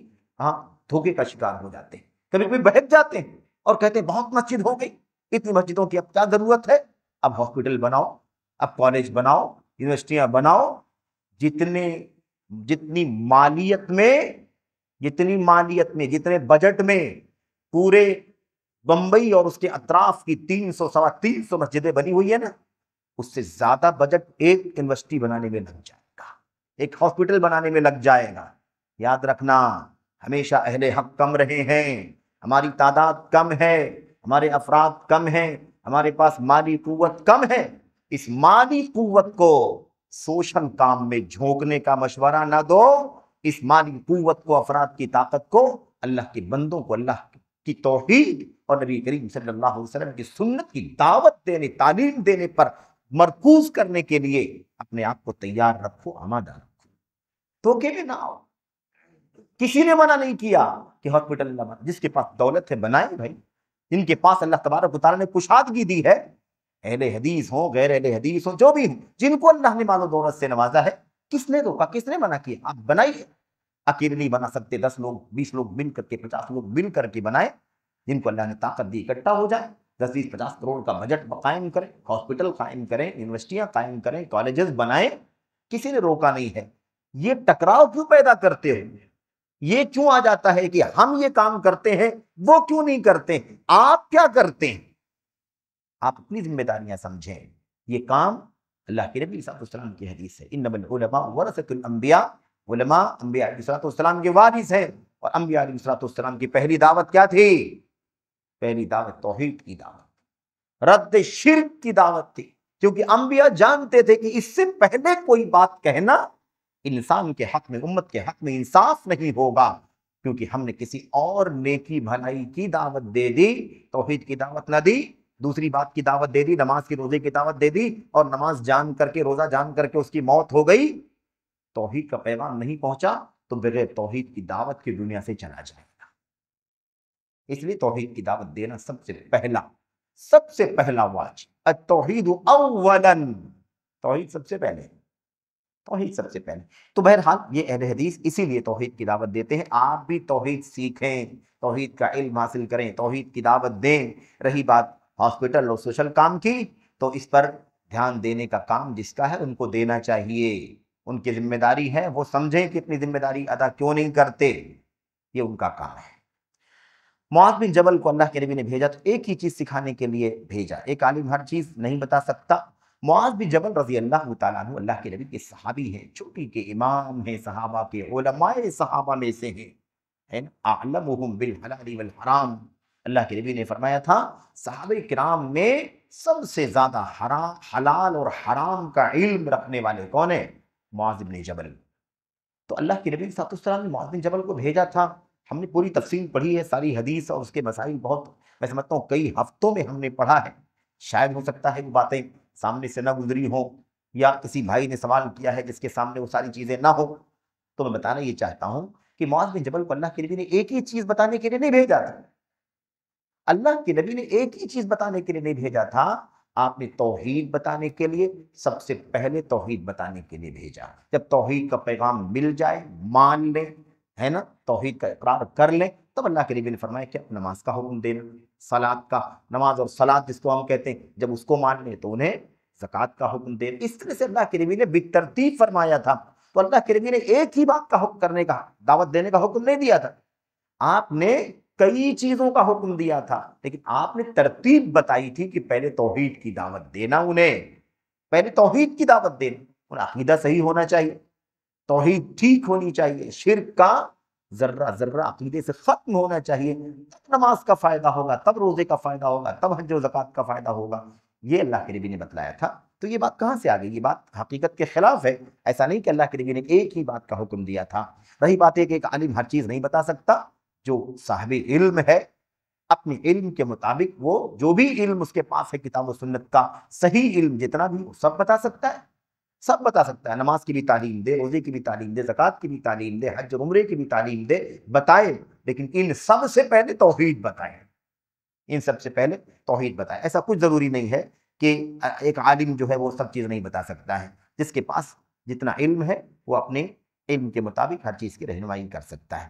دھوکے کا شکار ہو جاتے ہیں، کبھی کبھی بہک جاتے ہیں اور کہتے ہیں بہت مسجد ہو گئی، اتنی مسجدوں کی اب کیا ضرورت ہے، اب ہاسپٹل بناؤ، اب کالج بناؤ، یونیورسٹیاں بناؤ، جتنی مالیت میں جتنے بجٹ میں پورے بمبئی اور اس کے اطراف کی 300 مسجدیں بنی ہوئی ہیں نا، اس سے زیادہ بجٹ ایک یونیورسٹی بنانے میں لگ جائے گا، ایک ہاسپٹل بنانے میں لگ جائے گا۔ یاد رکھنا، ہمیشہ اہل حق کم رہے ہیں، ہماری تعداد کم ہے، ہمارے افراد کم ہیں، ہمارے پاس مالی قوت کم ہے۔ اس مالی قوت کو سوشل کام میں جھونکنے کا مشورہ نہ دو، اس مالی قوت کو، افراد کی طاقت کو اللہ کے بندوں کو اللہ کی توحید اور نبی کریم صلی اللہ علیہ وسلم کی سنت کی دعوت دینے، تعلیم دینے پر مرکوز کرنے کے لیے اپنے آپ کو تیار رکھو، آمادہ رکھو، دھوکے میں نہ آؤ۔ کسی نے منع نہیں کیا کہ ہاسپٹل نہ بنا، جس کے پاس دولت ہے بنائے بھائی، جن کے پاس اللہ تبارک و تعالیٰ نے کشادگی دی ہے، اہل حدیث ہوں، غیر اہل حدیث ہوں، جو بھی ہوں، جن کو اللہ نے مال و دولت سے نوازا ہے، کس نے روکا، کس نے منع کیا؟ آپ بنائیے۔ اکیلے نہیں بنا سکتے، 10 لوگ، 20 لوگ مل کر کے، 50 لوگ مل کر کے بنائے، جن کو اللہ نے طاقت دی، اکٹھا ہو جائے، 10-20-50 کروڑ کا بجٹ قائم کریں، ہاسپٹل قائم کریں، یونیورسٹیاں قائم کریں، کالجز بنائیں، کسی نے روکا نہیں ہے۔ یہ ٹکراؤ کیوں پیدا کرتے ہو؟ یہ کیوں آ جاتا ہے کہ ہم یہ کام کرتے ہیں، وہ کیوں نہیں کرتے؟ آپ کیا کرتے ہیں؟ آپ اپنی ذمہ داریاں سمجھیں۔ یہ کام اللہ کے نبی صلی اللہ علیہ وسلم کی حدیث ہے، انما العلماء ورثۃ الانبیاء، علماء انبیاء علیہ السلام کے وارث ہیں، اور انبیاء علیہ السلام کی پہلی دعوت کیا تھی؟ پہلی دعوت توحید کی دعوت، رد شرک کی دعوت تھی، کیونکہ انبیاء جانتے تھے کہ اس سے پہلے کوئی بات کہنا انسان کے حق میں، امت کے حق میں انصاف نہیں ہوگا، کیونکہ ہم نے کسی اور نیکی بھلائی کی دعوت دے دی، توحید کی دعوت نہ دی، دوسری بات کی دعوت دے دی، نماز کی، روزے کی دعوت دے دی، اور نماز جان کر کے، روزہ جان کر کے اس کی موت ہو گئی، توحید کا پیغام نہیں پہنچا تو بغیر توحید کی دعوت کی دنیا سے چلا جائے گا۔ اس لیے توحید کی دعوت دینا سب سے پہلا واجب، التوحید اولا، توحید سب سے پہلے، توحید سب سے پہلے۔ تو بہرحال یہ اہل حدیث اسی لیے توحید کی دعوت دیتے ہیں، آپ بھی توحید سیکھیں، توحید کا علم حاصل کریں، توحید کی دعوت دیں۔ رہی بات ہاسپٹل اور سوشل کام کی، تو اس پر دھیان دینے کا کام جس کا ہے ان کو دینا چاہیے، ان کی ذمہ داری ہے، وہ سمجھیں کہ اپنی ذمہ داری ادا کیوں نہیں کرتے، یہ ان کا کام ہے۔ معاذ بن جبل کو اللہ کے نبی نے بھیجا تو ایک ہی چیز سکھانے کے لیے بھیجا، ایک عالم ہر چیز نہیں بتا سکتا۔ معاذ بن جبل رضی اللہ تعالیٰ عنہ اللہ کے نبی کے صحابی ہیں، چوٹی کے امام ہیں، صحابہ کے علماء صحابہ میں سے ہیں، اعلمہم بالحلال والحرام۔ اللہ کے نبی نے فرمایا تھا صحابہ کرام میں سب سے زیادہ حلال اور حرام کا علم رکھنے والے کون ہیں؟ معاذ بن جبل۔ تو اللہ کے نبی صلی اللہ علیہ وسلم نے معاذ بن جبل کو بھیجا تھا۔ ہم نے پوری تفصیل پڑھی ہے، ساری حدیث اور اس کے مسائل بہت، میں سمجھتا ہوں کئی ہفتوں میں ہم نے پڑھا ہے، شاید ہو سکتا ہے وہ باتیں سامنے سے نہ گزری ہوں، یا کسی بھائی نے سوال کیا ہے جس کے سامنے وہ ساری چیزیں نہ ہو۔ تو میں بتانا یہ چاہتا ہوں کہ معاذ بن جبل کو اللہ کے نبی نے ایک ہی چیز بتانے کے لیے نہیں بھیجا تھا، اللہ کے نبی نے ایک ہی چیز بتانے کے لیے نہیں بھیجا تھا، آپ نے توحید بتانے کے لیے، سب سے پہلے توحید بتانے کے لیے بھیجا۔ جب توحید کا پیغام مل جائے، مان لیں، ہے نا، توحید کا اقرار کر لیں، تب اللہ کے نبی نے فرمایا کہ نماز کا حکم دینا، صلاۃ کا، نماز اور صلاۃ جس کو ہم کہتے ہیں، جب اس کو مان لیں تو انہیں زکوٰۃ کا حکم دینا۔ اس طرح سے اللہ کے نبی نے بالترتیب فرمایا تھا۔ تو اللہ کے نبی نے ایک ہی بات کا حکم کرنے کا، دعوت دینے کا حکم نہیں دیا تھا، آپ نے کئی چیزوں کا حکم دیا تھا، لیکن آپ نے ترتیب بتائی تھی کہ پہلے توحید کی دعوت دینا، انہیں پہلے توحید کی دعوت دینا، انہیں عقیدہ صحیح ہونا چاہیے، توحید ٹھیک ہونی چاہیے، شرک کا ذرہ ذرہ عقیدے سے ختم ہونا چاہیے، تب نماز کا فائدہ ہوگا، تب روزے کا فائدہ ہوگا، تب حج و زکوٰۃ کا فائدہ ہوگا۔ یہ اللہ کے نبی نے بتلایا تھا۔ تو یہ بات کہاں سے آ گئی؟ یہ بات حقیقت کے خلاف ہے۔ ایسا نہیں کہ اللہ کے نبی نے ایک ہی بات کا حکم دیا تھا۔ رہی بات ہے کہ ایک عالم ہر چیز نہیں بتا سکتا، جو صاحب علم ہے اپنے علم کے مطابق وہ جو بھی علم اس کے پاس ہے کتاب و سنت کا صحیح علم جتنا بھی وہ سب بتا سکتا ہے، سب بتا سکتا ہے۔ نماز کی بھی تعلیم دے، روزے کی بھی تعلیم دے، زکوٰۃ کی بھی تعلیم دے، حج اور عمرے کی بھی تعلیم دے، بتائے، لیکن ان سب سے پہلے توحید بتائے، ان سب سے پہلے توحید بتائے۔ ایسا کچھ ضروری نہیں ہے کہ ایک عالم جو ہے وہ سب چیز نہیں بتا سکتا ہے۔ جس کے پاس جتنا علم ہے وہ اپنے علم کے مطابق ہر چیز کی رہنمائی کر سکتا ہے۔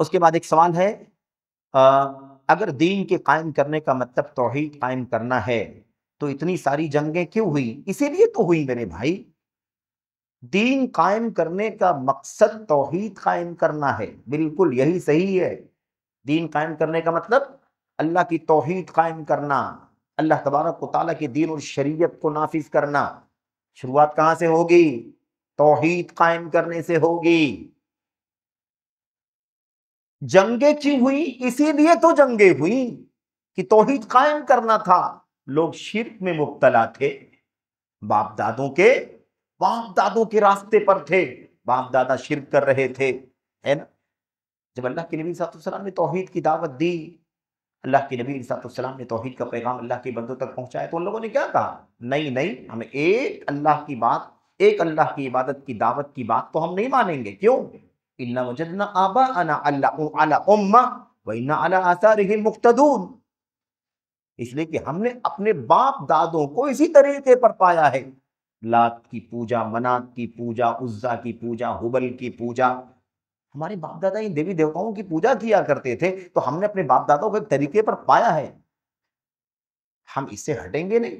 اس کے بعد ایک سوال ہے، اگر دین کے قائم کرنے کا مطلب توحید قائم کرنا ہے تو اتنی ساری جنگیں کیوں ہوئی؟ اسی لیے تو ہوئی میرے بھائی، دین قائم کرنے کا مقصد توحید قائم کرنا ہے، بالکل یہی صحیح ہے۔ دین قائم کرنے کا مطلب اللہ کی توحید قائم کرنا، اللہ تبارک و تعالیٰ کے دین اور شریعت کو نافذ کرنا۔ شروعات کہاں سے ہوگی؟ توحید قائم کرنے سے ہوگی۔ جنگیں کیوں ہوئی؟ اسی لیے تو جنگیں ہوئی کہ توحید قائم کرنا تھا۔ لوگ شرک میں مبتلا تھے، باپ دادوں کے راستے پر تھے، باپ دادا شرک کر رہے تھے، ہے نا؟ جب اللہ کے نبی صلی اللہ علیہ وسلم نے توحید کی دعوت دی، اللہ کے نبی صلی اللہ علیہ وسلم نے توحید کا پیغام اللہ کے بندوں تک پہنچایا، تو ان لوگوں نے کیا کہا؟ نہیں، ہمیں ایک اللہ کی بات، ایک اللہ کی عبادت کی دعوت کی بات تو ہم نہیں مانیں گے۔ کیوں؟ اِنَّا وَجَدْنَا آبَاءَنَا عَلَىٰ أُمَّةٍ وَإِنَّا عَلَىٰ آثَارِهِم مُقْتَدُونَ، اس لیے کہ ہم نے اپنے باپ دادوں کو اسی طریقے پر پایا ہے۔ لات کی پوجا، منات کی پوجا، عزا کی پوجا، ہبل کی پوجا، ہمارے باپ دادا ان دیوی دیوتاؤں کی پوجا کیا کرتے تھے، تو ہم نے اپنے باپ دادوں کو ایک طریقے پر پایا ہے، ہم اس سے ہٹیں گے نہیں،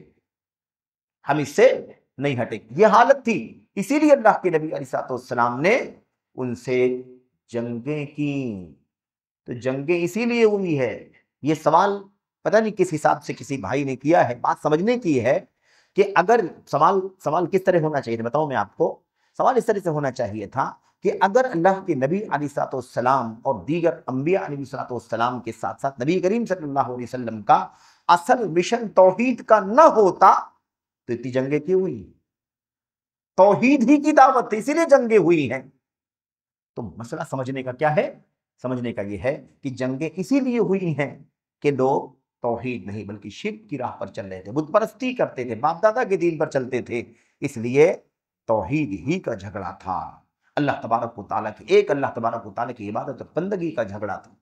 ہم اس سے نہیں ہٹیں گے۔ یہ حالت تھی، اسی لیے اللہ کے نبی علیہ السلام نے ان سے جنگیں کی۔ تو جنگیں اسی لیے ہوئی ہے۔ یہ سوال پتہ نہیں کس حساب سے کسی بھائی نے کیا ہے، بات سمجھنے کی ہے کہ اگر سوال کس طرح ہونا چاہیے، بتاؤں میں آپ کو، سوال اس طرح سے ہونا چاہیے تھا کہ اگر اللہ کے نبی علیہ السلام اور دیگر انبیاء علیہ السلام کے ساتھ ساتھ نبی کریم صلی اللہ علیہ وسلم کا اصل مشن توحید کا نہ ہوتا تو اتنی جنگیں کیوں ہوئی؟ توحید ہی کی دعوت تھی، اسی لیے جنگیں ہوئی ہیں۔ تو مسئلہ سمجھنے کا کیا ہے؟ سمجھنے کا یہ ہے کہ جنگیں اسی لیے ہوئی ہیں کہ لوگ توحید نہیں بلکہ شرک کی راہ پر چل رہے تھے، بت پرستی کرتے تھے، باپ دادا کے دین پر چلتے تھے، اس لیے توحید ہی کا جھگڑا تھا، اللہ تبارک و تعالیٰ کی، ایک اللہ تبارک و تعالیٰ کی عبادت اور بندگی کا جھگڑا تھا۔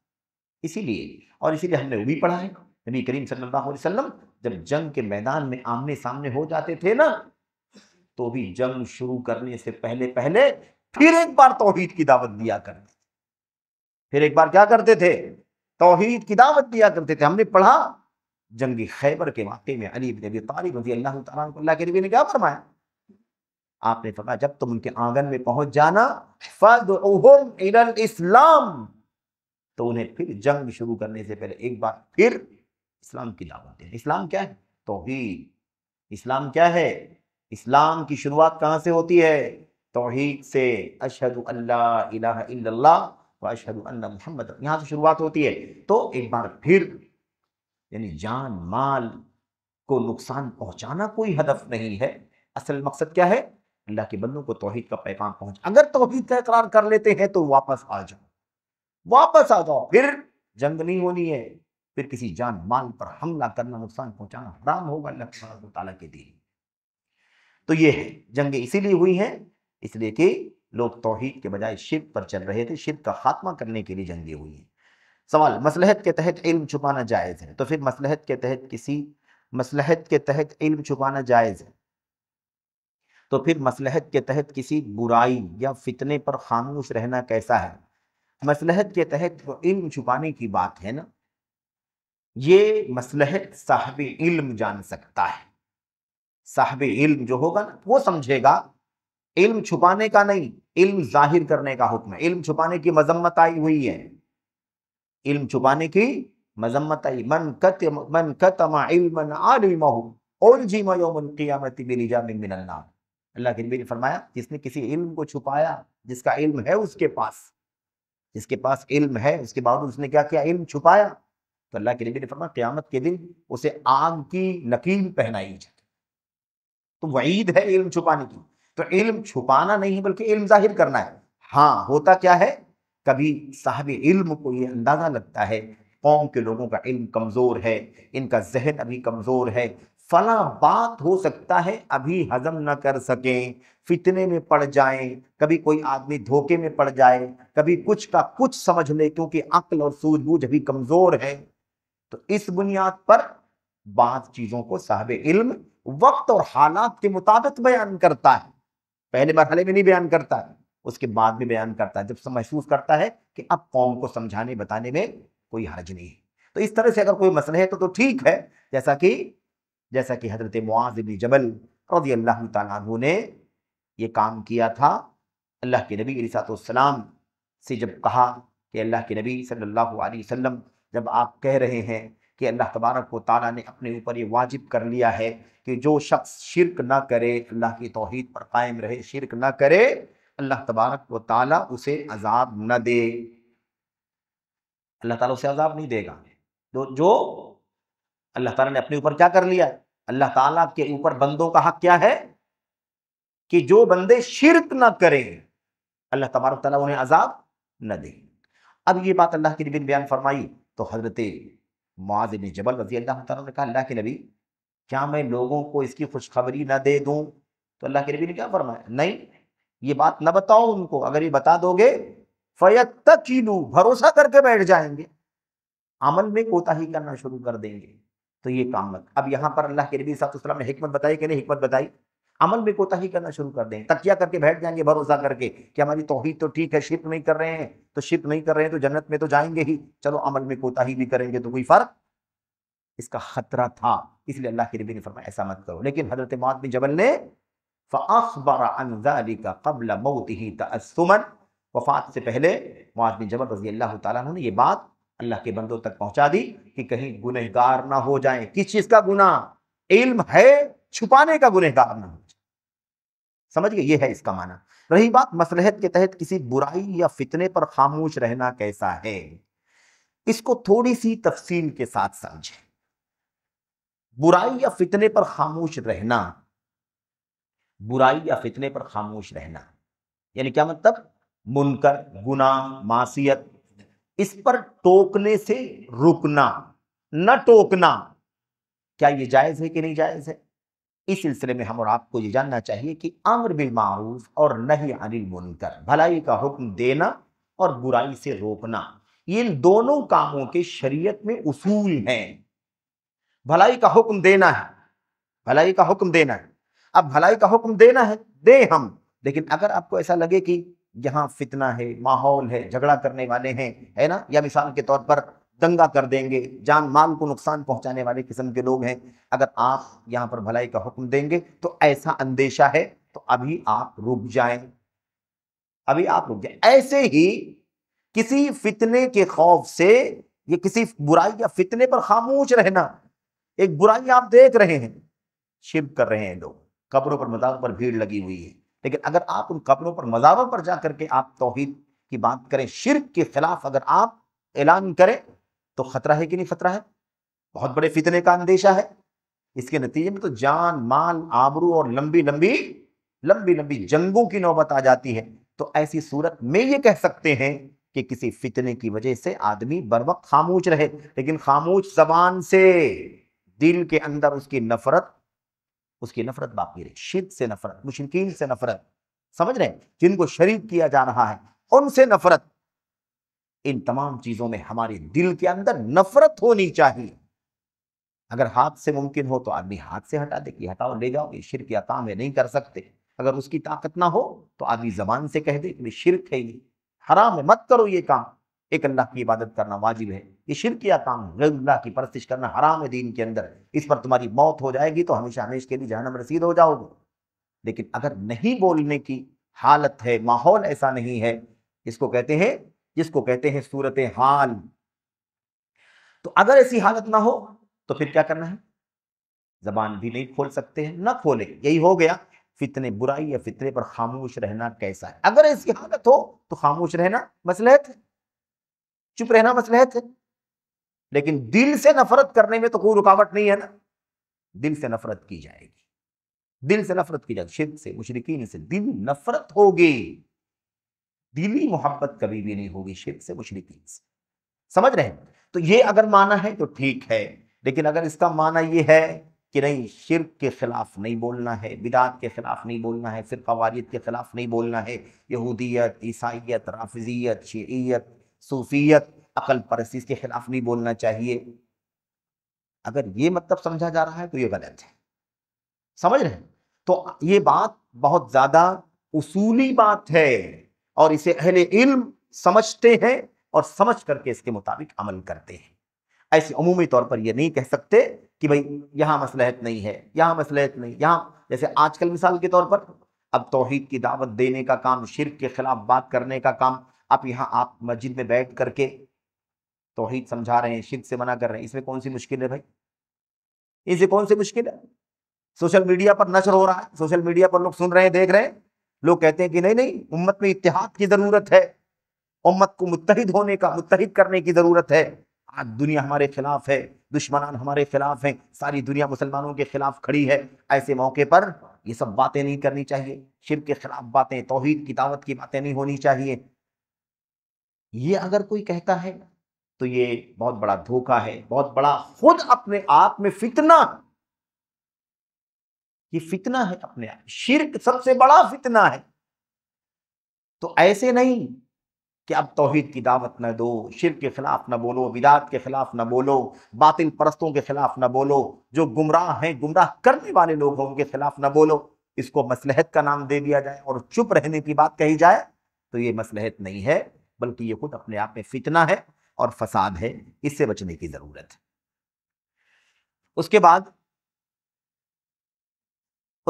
اسی لیے ہم نے وہ بھی پڑھا ہے، نبی کریم صلی اللہ علیہ وسلم جب جنگ کے میدان میں آمنے سامنے ہو جاتے تھے نا، تو بھی جنگ شروع کرنے سے پہلے پھر ایک بار توحید کی دعوت دیا کرتے تھے، پھر ایک بار کیا کرتے تھے؟ توحید کی دعوت دیا کرتے تھے۔ ہم نے پڑھا جنگ خیبر کے واقعے میں علی بن ابی طالب رضی اللہ تعالیٰ عنہ، اللہ کے نبی نے کیا فرمایا؟ آپ نے فرمایا جب تم ان کے آنگن میں پہنچ جانا فَادْعُهُمْ إِلَى الْإِسْلَامِ، تو انہیں پھر جنگ شروع کرنے سے پہلے ایک بار پھر اسلام کی دعوت دیں۔ اسلام کیا ہے؟ توحید۔ اسلام کیا ہے؟ اسلام کی شروعات کہاں سے ہوتی ہے؟ توحید سے، اشہد ان لا الہ الا اللہ واشہد ان محمد، یہاں سے شروعات ہوتی ہے۔ تو ایک بار پھر یعنی جان مال کو نقصان پہنچانا کوئی ہدف نہیں ہے، اصل مقصد کیا ہے؟ اللہ کے بندوں کو توحید کا پیغام پہنچ، اگر توحید کا اقرار کر لیتے ہیں تو واپس آ جاؤ، پھر جنگ نہیں ہونی ہے، پھر کسی جان مال پر حملہ کرنا، نقصان پہنچانا حرام ہوگا اللہ تبارک و تعالیٰ کے دین۔ تو یہ ہے، جنگیں اسی لیے ہوئی ہیں، اس لیے کہ لوگ توحید کے بجائے شرک پر چل رہے تھے، شرک کا خاتمہ کرنے کے لیے جنگیں ہوئی ہیں۔ سوال، مصلحت کے تحت علم چھپانا جائز ہے، تو پھر مصلحت کے تحت علم چھپانا جائز ہے، تو پھر مصلحت کے تحت کسی برائی یا فتنے پر خاموش رہنا کیسا ہے؟ مصلحت کے تحت علم چھپانے کی بات ہے نا، یہ مصلحت صاحب علم جان سکتا ہے، صاحب علم جو ہوگا نا وہ سمجھے گا، علم چھپانے کا نہیں، علم ظاہر کرنے کا حکم ہے۔ علم چھپانے کی مذمت آئی ہوئی ہے، علم چھپانے کی مذمت آئی، من کتم علما علمہ الجم یوم القیامت بلجام من النار، اللہ کے نبی نے فرمایا جس نے کسی علم کو چھپایا، جس کا علم ہے اس کے پاس، جس کے پاس علم ہے اس کے باوجود اس نے کیا کیا؟ علم چھپایا، تو اللہ کے نبی نے فرمایا قیامت کے دن اسے آگ کی لکیر پہنائی جائے۔ تو وعید ہے علم چھپانے کی۔ تو علم چھپانا نہیں ہے بلکہ علم ظاہر کرنا ہے۔ ہاں ہوتا کیا ہے، کبھی صاحب علم کو یہ اندازہ لگتا ہے قوم کے لوگوں کا علم کمزور ہے، ان کا ذہن ابھی کمزور ہے، فلاں بات ہو سکتا ہے ابھی ہضم نہ کر سکیں، فتنے میں پڑ جائیں، کبھی کوئی آدمی دھوکے میں پڑ جائے، کبھی کچھ کا کچھ سمجھ لے، کیونکہ عقل اور سوجھ بوجھ ابھی کمزور ہے۔ تو اس بنیاد پر بعض چیزوں کو صاحب علم وقت اور حالات کے مطابق بیان کرتا ہے، پہلے مرحلے میں نہیں بیان کرتا ہے، اس کے بعد میں بیان کرتا ہے جب محسوس کرتا ہے کہ اب قوم کو سمجھانے بتانے میں کوئی حرج نہیں ہے۔ تو اس طرح سے اگر کوئی مسئلہ ہے تو ٹھیک ہے، جیسا کہ حضرت معاذ بن جبل رضی اللہ تعالیٰ عنہ نے یہ کام کیا تھا۔ اللہ کے نبی علیہ السلام سے جب کہا کہ اللہ کے نبی صلی اللہ علیہ وسلم جب آپ کہہ رہے ہیں کہ اللہ تبارک و تعالیٰ نے اپنے اوپر یہ واجب کر لیا ہے کہ جو شخص شرک نہ کرے، اللہ کی توحید پر قائم رہے، شرک نہ کرے، اللہ تبارک و تعالیٰ اسے عذاب نہ دے، اللہ تعالیٰ اسے عذاب نہیں دے گا۔ جو اللہ تعالیٰ نے اپنے اوپر کیا کر لیا ہے، اللہ تعالیٰ کے اوپر بندوں کا حق کیا ہے کہ جو بندے شرک نہ کریں اللہ تبارک و تعالیٰ انہیں عذاب نہ دے۔ اب یہ بات اللہ کے نبی نے بیان فرمائی تو حضرت معاذ بن جبل رضی اللہ تعالیٰ نے کہا اللہ کے نبی کیا میں لوگوں کو اس کی خوشخبری نہ دے دوں؟ تو اللہ کے نبی نے کیا فرمایا، نہیں یہ بات نہ بتاؤ ان کو، اگر یہ بتا دو گے فَيَتَّكِلُوا بھروسہ کر کے بیٹھ جائیں گے، عمل میں کوتاہی کرنا شروع کر دیں گے، تو یہ کام مت۔ اب یہاں پر اللہ کے نبی صلی اللہ علیہ وسلم نے حکمت بتائی کہ نہیں؟ حکمت بتائی، عمل میں کوتاہی کرنا شروع کر دیں، تکیہ کر کے بیٹھ جائیں گے بھروسہ کر کے کہ ہماری توحید تو ٹھیک ہے، شرک نہیں کر رہے ہیں، تو شرک نہیں کر رہے ہیں تو جنت میں تو جائیں گے ہی، چلو عمل میں کوتاہی بھی کریں گے تو کوئی فرق۔ اس کا خطرہ تھا، اس لیے اللہ کے نبی نے فرمایا ایسا مت کرو۔ لیکن حضرت معاذ بن جبل نے فَأَخْبَرَ عَنْ ذَلِكَ قَبْلَ مَوْتِهِ تَأَثُّمًا، وفات سے پہلے معاذ بن جبل رضی اللہ تعالیٰ عنہ نے یہ بات اللہ کے بندوں تک پہنچا دی کہ کہیں گنہگار نہ ہو جائیں۔ کس چیز کا گناہ؟ علم ہے چھپانے کا گنہگار نہ ہو جائے، سمجھ گئے؟ یہ ہے اس کا معنی۔ رہی بات مصلحت کے تحت کسی برائی یا فتنے پر خاموش رہنا کیسا ہے، اس کو تھوڑی سی تفصیل کے ساتھ سمجھیں۔ برائی یا فتنے پر خاموش رہنا، برائی یا فتنے پر خاموش رہنا یعنی کیا مطلب؟ منکر، گناہ، معصیت، اس پر ٹوکنے سے رکنا، نہ ٹوکنا، کیا یہ جائز ہے کہ نہیں جائز ہے؟ اس سلسلے میں ہم اور آپ کو یہ جاننا چاہیے کہ امر بالمعروف اور نہی عن المنکر، بھلائی کا حکم دینا اور برائی سے روکنا، یہ ان دونوں کاموں کے شریعت میں اصول ہیں۔ بھلائی کا حکم دینا ہے، بھلائی کا حکم دینا ہے، اب بھلائی کا حکم دینا ہے دیں ہم، لیکن اگر آپ کو ایسا لگے کہ یہاں فتنہ ہے، ماحول ہے، جھگڑا کرنے والے ہیں، ہے نا، یا مثال کے طور پر دنگا کر دیں گے، جان مال کو نقصان پہنچانے والے قسم کے لوگ ہیں، اگر آپ یہاں پر بھلائی کا حکم دیں گے تو ایسا اندیشہ ہے تو ابھی آپ رک جائیں، ابھی آپ رک جائیں۔ ایسے ہی کسی فتنے کے خوف سے یا کسی برائی یا فتنے پر خاموش رہنا، ایک برائی آپ دیکھ رہے ہیں، شرک کر رہے ہیں لوگ، قبروں پر مزاروں پر بھیڑ لگی ہوئی ہے، لیکن اگر آپ ان قبروں پر مزاروں پر جا کر کے آپ توحید کی بات کریں، شرک کے خلاف اگر آپ اعلان کریں تو خطرہ ہے کہ نہیں خطرہ ہے؟ بہت بڑے فتنے کا اندیشہ ہے، اس کے نتیجے میں تو جان، مال، آبرو اور لمبی لمبی جنگوں کی نوبت آ جاتی ہے۔ تو ایسی صورت میں یہ کہہ سکتے ہیں کہ کسی فتنے کی وجہ سے آدمی بر وقت خاموش رہے، لیکن خاموش زبان سے، دل کے اندر اس کی نفرت باقی رہے، شرک سے نفرت، مشرکین سے نفرت، سمجھ رہے ہیں، جن کو شریک کیا جا رہا ہے ان سے نفرت، ان تمام چیزوں میں ہمارے دل کے اندر نفرت ہونی چاہیے۔ اگر ہاتھ سے ممکن ہو تو آدمی ہاتھ سے ہٹا دے کہ ہٹاؤ لے جاؤ، یہ شرک یا کام ہے، نہیں کر سکتے۔ اگر اس کی طاقت نہ ہو تو آدمی زبان سے کہہ دے کہ یہ شرک ہے، یہ حرام ہے، مت کرو یہ کام، ایک اللہ کی عبادت کرنا واجب ہے، یہ شرک یا کام ہے، غیر اللہ کی پرستش کرنا حرام ہے دین کے اندر، اس پر تمہاری موت ہو جائے گی تو ہمیشہ ہمیشہ کے لیے جہنم رسید ہو جاؤ گے۔ لیکن اگر نہیں بولنے کی حالت ہے، ماحول ایسا نہیں ہے، جس کو کہتے ہیں صورت حال، تو اگر ایسی حالت نہ ہو تو پھر کیا کرنا ہے؟ زبان بھی نہیں کھول سکتے ہیں، نہ کھولے، یہی ہو گیا فتنے برائی یا فتنے پر خاموش رہنا کیسا ہے؟ اگر اس کی حالت ہو تو خاموش رہنا مصلحت ہے، چپ رہنا مصلحت ہے، لیکن دل سے نفرت کرنے میں تو کوئی رکاوٹ نہیں ہے نا، دل سے نفرت کی جائے گی، دل سے نفرت کی جائے گی، شرک سے مشرکین سے دل نفرت ہوگی، دلی محبت کبھی بھی نہیں ہوگی شرک سے مشرکین سے، سمجھ رہے ہیں؟ تو یہ اگر معنی ہے تو ٹھیک ہے، لیکن اگر اس کا معنی یہ ہے کہ نہیں شرک کے خلاف نہیں بولنا ہے، بدعت کے خلاف نہیں بولنا ہے، فرقہ واریت کے خلاف نہیں بولنا ہے، یہودیت، عیسائیت، رافضیت، شیعیت، صوفیت، عقل پرستی کے خلاف نہیں بولنا چاہیے، اگر یہ مطلب سمجھا جا رہا ہے تو یہ غلط ہے، سمجھ رہے ہیں؟ تو یہ بات بہت زیادہ اصولی بات ہے اور اسے اہل علم سمجھتے ہیں اور سمجھ کر کے اس کے مطابق عمل کرتے ہیں۔ ایسے عمومی طور پر یہ نہیں کہہ سکتے کہ بھئی یہاں مصلحت نہیں ہے، یہاں مصلحت نہیں، یہاں جیسے آج کل مثال کے طور پر اب توحید کی دعوت دینے کا کام، شرک کے خلاف بات کرنے کا کام، اب یہاں آپ مسجد میں بیٹھ کر کے توحید سمجھا رہے ہیں، شرک سے منع کر رہے ہیں، اس میں کون سی مشکل ہے بھائی؟ اس سے کون سی مشکل ہے؟ سوشل میڈیا پر نشر ہو رہا ہے، سوشل میڈیا پر لوگ سن رہے ہیں، دیکھ رہے ہیں، لوگ کہتے ہیں کہ نہیں نہیں امت میں اتحاد کی ضرورت ہے، امت کو متحد ہونے کا، متحد کرنے کی ضرورت ہے، آج دنیا ہمارے خلاف ہے، دشمنان ہمارے خلاف ہیں، ساری دنیا مسلمانوں کے خلاف کھڑی ہے، ایسے موقع پر یہ سب باتیں نہیں کرنی چاہیے، شرک کے خلاف باتیں، توحید کی دعوت کی باتیں نہیں ہونی چاہیے۔ یہ اگر کوئی کہتا ہے تو یہ بہت بڑا دھوکہ ہے، بہت بڑا خود اپنے آپ میں فتنہ، یہ فتنہ ہے اپنے آپ، شرک سب سے بڑا فتنہ ہے۔ تو ایسے نہیں کہ اب توحید کی دعوت نہ دو، شرک کے خلاف نہ بولو، بدعت کے خلاف نہ بولو، باطل پرستوں کے خلاف نہ بولو، جو گمراہ ہیں، گمراہ کرنے والے لوگ ہیں ان کے خلاف نہ بولو، اس کو مصلحت کا نام دے دیا جائے اور چپ رہنے کی بات کہی جائے تو یہ مصلحت نہیں ہے، بلکہ یہ خود اپنے آپ میں فتنہ ہے اور فساد ہے، اس سے بچنے کی ضرورت ہے۔ اس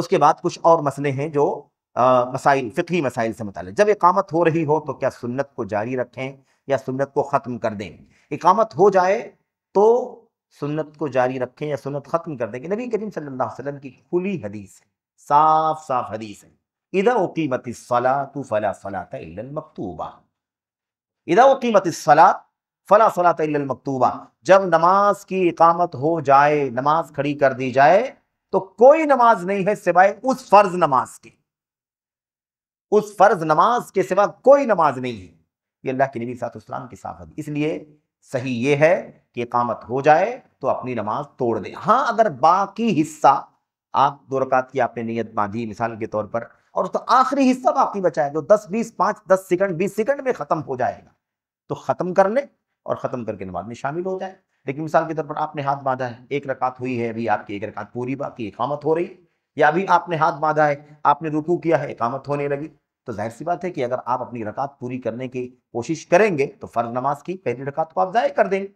کے بعد کچھ اور مسئلے ہیں جو مسائل، فقہی مسائل سے متعلق۔ جب اقامت ہو رہی ہو تو کیا سنت کو جاری رکھیں یا سنت کو ختم کر دیں؟ اقامت ہو جائے تو سنت کو جاری رکھیں یا سنت ختم کر دیں کہ نبی کریم صلی اللہ علیہ وسلم کی کھلی حدیث ہے، صاف صاف حدیث ہے، اذا اقیمت الصلاۃ فلا صلاۃ الا المکتوبہ، اذا اقیمت الصلاۃ فلا صلاۃ الا المکتوبہ، جب نماز کی اقامت ہو جائے، نماز کھڑی کر دی جائے تو کوئی نماز نہیں ہے سوائے اس فرض نماز کے، اس فرض نماز کے سوا کوئی نماز نہیں ہے، یہ اللہ کے نبی صلی اللہ علیہ وسلم کی صاف حدیث۔ اس لیے صحیح یہ ہے کہ اقامت ہو جائے تو اپنی نماز توڑ دیں، ہاں اگر باقی حصہ آپ 2 رکعت کی آپ نے نیت باندھی مثال کے طور پر، اور تو آخری حصہ باقی بچا ہے جو 10 سیکنڈ 20 سیکنڈ میں ختم ہو جائے گا تو ختم کر لیں اور ختم کر کے نماز میں شامل ہو جائے۔ لیکن مثال کے طور پر آپ نے ہاتھ باندھا ہے، 1 رکعت ہوئی ہے، ابھی آپ کی 1 رکعت پوری باقی، اقامت ہو رہی، یا ابھی آپ نے ہاتھ باندھا ہے، آپ نے رکوع کیا ہے، اقامت ہونے لگی، تو ظاہر سی بات ہے کہ اگر آپ اپنی رکعت پوری کرنے کی کوشش کریں گے تو فرض نماز کی پہلی رکعت کو آپ ضائع کر دیں گے۔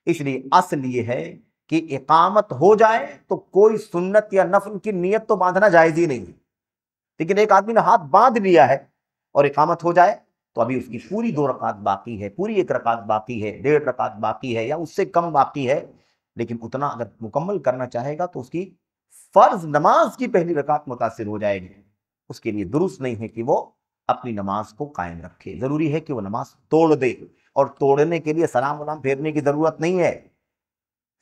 اس لیے اصل یہ ہے کہ اقامت ہو جائے تو کوئی سنت یا نفل کی نیت تو باندھنا جائز ہی نہیں، لیکن ایک آدمی نے ہاتھ باندھ لیا ہے اور اقامت ہو جائے تو ابھی اس کی پوری 2 رکعت باقی ہے، پوری 1 رکعت باقی ہے، 1.5 رکعت باقی ہے یا اس سے کم باقی ہے، لیکن اتنا اگر مکمل کرنا چاہے گا تو اس کی فرض نماز کی پہلی رکعت متاثر ہو جائے گی، اس کے لیے درست نہیں ہے کہ وہ اپنی نماز کو قائم رکھے، ضروری ہے کہ وہ نماز توڑ دے، اور توڑنے کے لیے سلام ولام پھیرنے کی ضرورت نہیں ہے،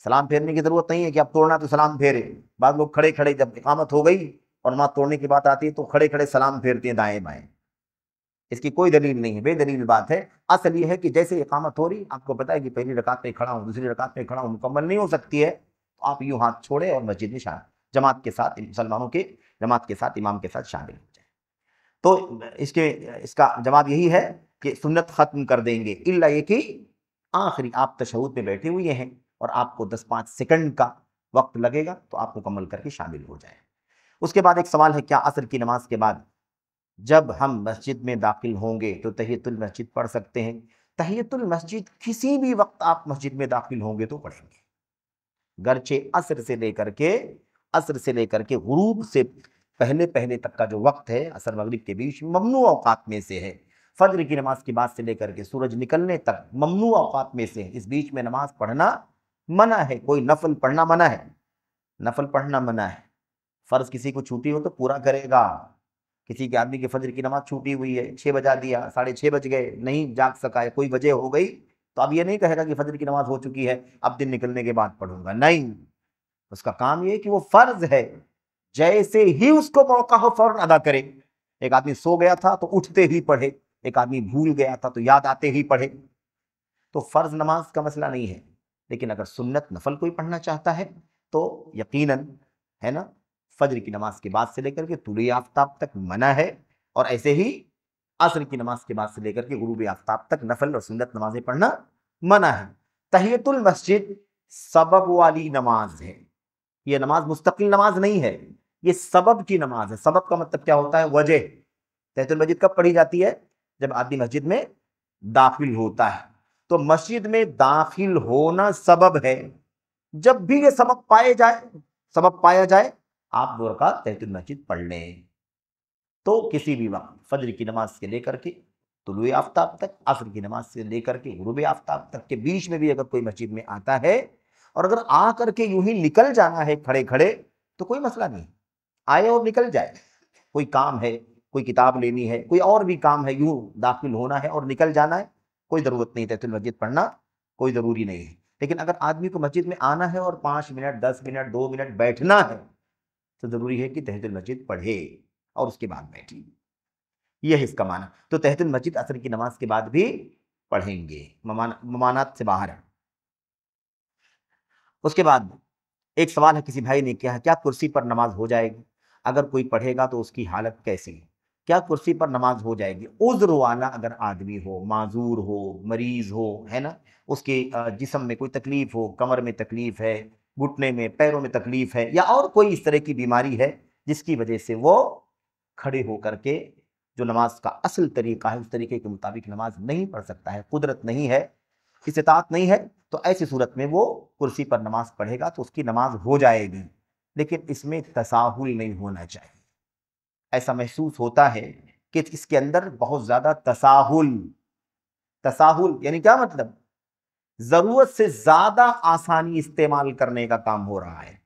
سلام پھیرنے کی ضرورت نہیں ہے کہ اب توڑنا تو سلام پھیرے، بعض لوگ کھڑے کھڑے جب اقامت ہو گئی اور نماز توڑنے کی بات آتی ہے تو کھڑے کھڑے سلام پھیرتے ہیں دائیں بائیں، اس کی کوئی دلیل نہیں ہے، بے دلیل بات ہے۔ اصل یہ ہے کہ جیسے اقامت ہو رہی، آپ کو پتہ ہے کہ پہلی رکعت پہ کھڑا ہوں، دوسری رکعت پہ کھڑا ہوں، مکمل نہیں ہو سکتی ہے تو آپ یوں ہاتھ چھوڑے اور مسجد میں جماعت کے ساتھ، مسلمانوں کے جماعت کے ساتھ، امام کے ساتھ شامل ہو جائیں۔ تو اس کا جواب یہی ہے کہ سنت ختم کر دیں گے، الا یہ کہ آخری آپ تشہد میں بیٹھے ہوئے ہیں اور آپ کو 10-5 سیکنڈ کا وقت لگے گا تو آپ مکمل کر کے شامل ہو جائیں۔ اس کے بعد ایک سوال ہے، کیا عصر کی نماز کے بعد جب ہم مسجد میں داخل ہوں گے تو تحیۃ المسجد پڑھ سکتے ہیں؟ تحیۃ المسجد کسی بھی وقت آپ مسجد میں داخل ہوں گے تو پڑھیں گے، گرچہ عصر سے لے کر کے غروب سے پہلے تک کا جو وقت ہے عصر مغرب کے بیچ ممنوع اوقات میں سے ہے، فجر کی نماز کے بعد سے لے کر کے سورج نکلنے تک ممنوع اوقات میں سے ہے، اس بیچ میں نماز پڑھنا منع ہے، کوئی نفل پڑھنا منع ہے، نفل پڑھنا منع ہے، فرض کسی کو چھوٹی ہو تو پورا کرے گا. کسی کے آدمی کی فجر کی نماز چھوٹی ہوئی ہے، 6 بجا دیا، 6:30 بج گئے، نہیں جاگ سکا ہے، کوئی وجہ ہو گئی، تو اب یہ نہیں کہے گا کہ فجر کی نماز ہو چکی ہے اب دن نکلنے کے بعد پڑھوں گا. نہیں، اس کا کام یہ ہے کہ وہ فرض ہے، جیسے ہی اس کو موقع ہو فوراً ادا کرے. ایک آدمی سو گیا تھا تو اٹھتے ہی پڑھے، ایک آدمی بھول گیا تھا تو یاد آتے ہی پڑھے. تو فرض نماز کا مسئلہ نہیں ہے، لیکن اگر سنت نفل کوئی پڑھنا چاہتا ہے تو یقیناً ہے نا فجر کی نماز کے بعد سے لے کر کے طلوع آفتاب تک منع ہے، اور ایسے ہی عصر کی نماز کے بعد سے لے کر کے غروب آفتاب تک نفل اور سنت نمازیں پڑھنا منع ہے. تحیۃ المسجد سبب والی نماز ہے، یہ نماز مستقل نماز نہیں ہے، یہ سبب کی نماز ہے. سبب کا مطلب کیا ہوتا ہے؟ وجہ. تحیۃ المسجد کب پڑھی جاتی ہے؟ جب آدمی مسجد میں داخل ہوتا ہے. تو مسجد میں داخل ہونا سبب ہے. جب بھی یہ سبب پایا جائے آپ 2 رکعت تحیۃ المسجد پڑھ لیں. تو کسی بھی وقت فجر کی نماز سے لے کر کے طلوع آفتاب تک، عصر کی نماز سے لے کر کے غروب آفتاب تک کے بیچ میں بھی اگر کوئی مسجد میں آتا ہے اور اگر آ کر کے یوں ہی نکل جانا ہے کھڑے کھڑے تو کوئی مسئلہ نہیں، آئے اور نکل جائے. کوئی کام ہے، کوئی کتاب لینی ہے، کوئی اور بھی کام ہے، یوں داخل ہونا ہے اور نکل جانا ہے، کوئی ضرورت نہیں تحیۃ المسجد پڑھنا، کوئی ضروری نہیں ہے. لیکن اگر آدمی کو مسجد میں آنا ہے اور 5 منٹ 10 منٹ 2 منٹ بیٹھنا ہے تو ضروری ہے کہ تحیۃ المسجد پڑھے اور اس کے بعد بیٹھے. یہ ہے اس کا معنی. تو تحیۃ المسجد عصر کی نماز کے بعد بھی پڑھیں گے، ممانعت سے باہر ہے. اس کے بعد ایک سوال ہے، کسی بھائی نے کیا ہے، کیا کرسی پر نماز ہو جائے گی؟ اگر کوئی پڑھے گا تو اس کی حالت کیسی ہے؟ کیا کرسی پر نماز ہو جائے گی؟ عذر والا اگر آدمی ہو، معذور ہو، مریض ہو، ہے نا، اس کے جسم میں کوئی تکلیف ہو، کمر میں تکلیف ہے، گھٹنے میں، پیروں میں تکلیف ہے، یا اور کوئی اس طرح کی بیماری ہے جس کی وجہ سے وہ کھڑے ہو کر کے جو نماز کا اصل طریقہ ہے اس طریقے کے مطابق نماز نہیں پڑھ سکتا ہے، قدرت نہیں ہے، استطاعت نہیں ہے، تو ایسی صورت میں وہ کرسی پر نماز پڑھے گا تو اس کی نماز ہو جائے گی. لیکن اس میں تساہل نہیں ہونا چاہیے. ایسا محسوس ہوتا ہے کہ اس کے اندر بہت زیادہ تساہل یعنی کیا مطلب؟ ضرورت سے زیادہ آسانی استعمال کرنے کا کام ہو رہا ہے.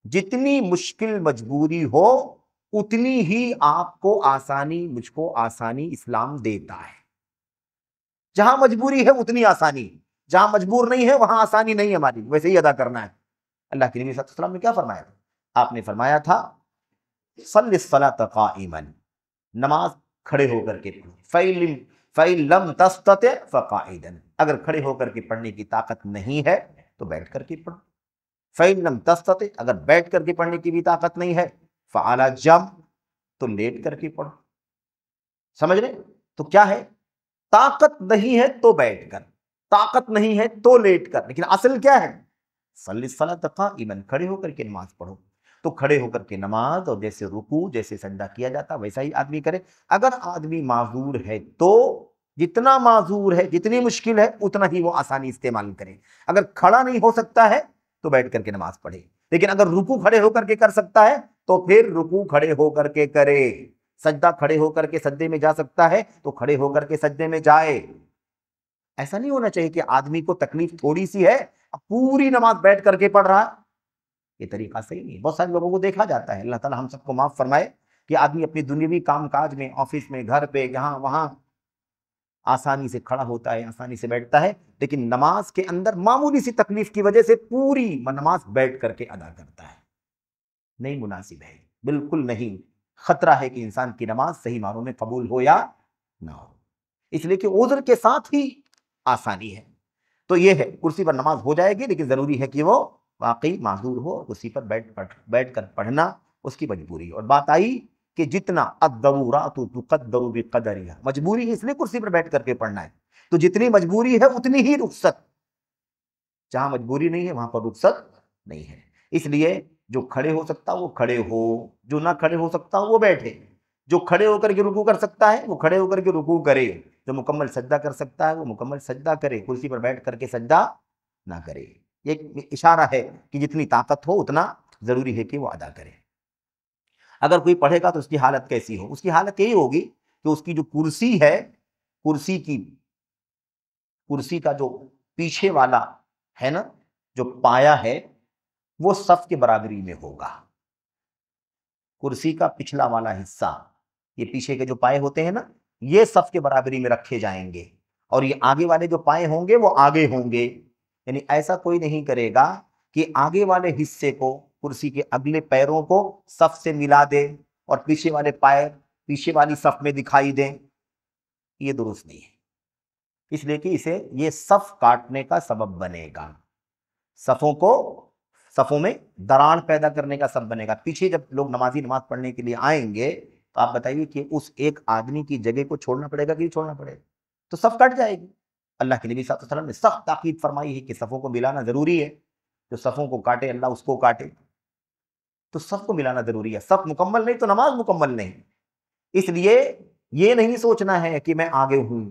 جتنی مشکل مجبوری ہو اتنی ہی آپ کو آسانی، مجھ کو آسانی اسلام دیتا ہے. جہاں مجبوری ہے اتنی آسانی، جہاں مجبور نہیں ہے وہاں آسانی نہیں ہے ہماری، ویسے ہی ادا کرنا ہے. اللہ کے نبی صلی اللہ علیہ وسلم نے کیا فرمایا تھا؟ آپ نے فرمایا تھا صلی الصلاۃ قائما، نماز کھڑے ہو کر کے پڑھو. فَإِن لَمْ تَسْتَطِعْ فَقَاعِدًا، اگر کھڑے ہو کر کے پڑھنے کی طاقت نہیں ہے تو بیٹھ کر کے پڑھو. فَإِن لَمْ تَسْتَطِعْ، اگر بیٹھ کر کے پڑھنے کی بھی طاقت نہیں ہے، فَعَلَى جَنب، تو لیٹ کر کے پڑھو. سمجھ رہے؟ تو کیا ہے؟ طاقت نہیں ہے تو بیٹھ کر، طاقت نہیں ہے تو لیٹ کر، لیکن اصل کیا ہے؟ صلی الصلاۃ قائما، کھڑے ہو کر کے نماز پڑھو. تو کھڑے ہو کر کے نماز، اور جیسے رکوع جیسے سجدہ کیا جاتا ویسا ہی آدمی کرے. اگر آدمی معذور ہے تو جتنا معذور ہے، جتنی مشکل ہے اتنا ہی وہ آسانی استعمال کرے. اگر کھڑا نہیں ہو سکتا ہے تو بیٹھ کر کے نماز پڑھے، لیکن اگر رکوع کھڑے ہو کر کے کر سکتا ہے تو پھر رکوع کھڑے ہو کر کے کرے. سجدہ کھڑے ہو کر کے سجدے میں جا سکتا ہے تو کھڑے ہو کر کے سجدے میں جائے. ایسا نہیں ہونا چاہیے کہ آدمی کو تکلیف تھوڑی سی ہے اب پوری نماز بیٹھ کر کے پڑھ رہا. یہ طریقہ صحیح نہیں. بہت سارے لوگوں کو دیکھا جاتا ہے، اللہ تعالی ہم سب کو معاف فرمائے، کہ آدمی اپنی دنیاوی کام کاج میں، آفس میں، گھر پہ، یہاں وہاں آسانی سے کھڑا ہوتا ہے، آسانی سے بیٹھتا ہے، لیکن نماز کے اندر معمولی سی تکلیف کی وجہ سے پوری نماز بیٹھ کر کے ادا کرتا ہے. نہیں مناسب ہے، بالکل نہیں. خطرہ ہے کہ انسان کی نماز صحیح معنوں میں قبول ہو یا نہ ہو. اس لیے کہ عذر کے ساتھ ہی آسانی ہے. تو یہ ہے، کرسی پر نماز ہو جائے گی، لیکن ضروری ہے کہ وہ واقعی معذور ہو، کرسی پر بیٹھ کر پڑھنا اس کی مجبوری. اور بات آئی کہ جتنا الضرورات تقدر بقدرها، مجبوری ہے اس لیے کرسی پر بیٹھ کر کے پڑھنا ہے. تو جتنی مجبوری ہے اتنی ہی رخصت، جہاں مجبوری نہیں ہے وہاں پر رخصت نہیں ہے. اس لیے جو کھڑے ہو سکتا وہ کھڑے ہو، جو نہ کھڑے ہو سکتا وہ بیٹھے. جو کھڑے ہو کر کے رکوع کر سکتا ہے وہ کھڑے ہو کر کے رکوع کرے، جو مکمل سجدہ کر سکتا ہے وہ مکمل سجدہ کرے، کرسی پر بیٹھ کر کے سجدہ نہ کرے. یہ اشارہ ہے کہ جتنی طاقت ہو اتنا ضروری ہے کہ وہ ادا کرے. اگر کوئی پڑھے گا تو اس کی حالت کیسی ہو؟ اس کی حالت یہی ہوگی کہ اس کی جو کرسی ہے، کرسی کا جو پیچھے والا ہے نا، جو پایا ہے وہ صف کے برابری میں ہوگا. کرسی کا پچھلا والا حصہ، یہ پیچھے کے جو پائے ہوتے ہیں نا، یہ صف کے برابری میں رکھے جائیں گے، اور یہ آگے والے جو پائے ہوں گے وہ آگے ہوں گے۔ یعنی ایسا کوئی نہیں کرے گا کہ آگے والے حصے کو، کرسی کے اگلے پیروں کو صف سے ملا دے اور پیچھے والے پائے پیچھے والی صف میں دکھائی دیں، یہ درست نہیں ہے، اس لیے کہ اسے یہ صف کاٹنے کا سبب بنے گا، صفوں میں دراڑ پیدا کرنے کا سبب بنے گا۔ پیچھے جب لوگ نمازی نماز پڑھنے کے لیے آئیں گے تو آپ بتائیے کہ اس ایک آدمی کی جگہ کو چھوڑنا پڑے گا کہ نہیں چھوڑنا پڑے گا؟ تو صف کٹ جائے گی۔ اللہ کے نبی صلی اللہ علیہ وسلم نے سخت تاکید فرمائی ہے کہ صفوں کو ملانا ضروری ہے، جو صفوں کو کاٹے اللہ اس کو کاٹے، تو صف کو ملانا ضروری ہے۔ صف مکمل نہیں تو نماز مکمل نہیں۔ اس لیے یہ نہیں سوچنا ہے کہ میں آگے ہوں،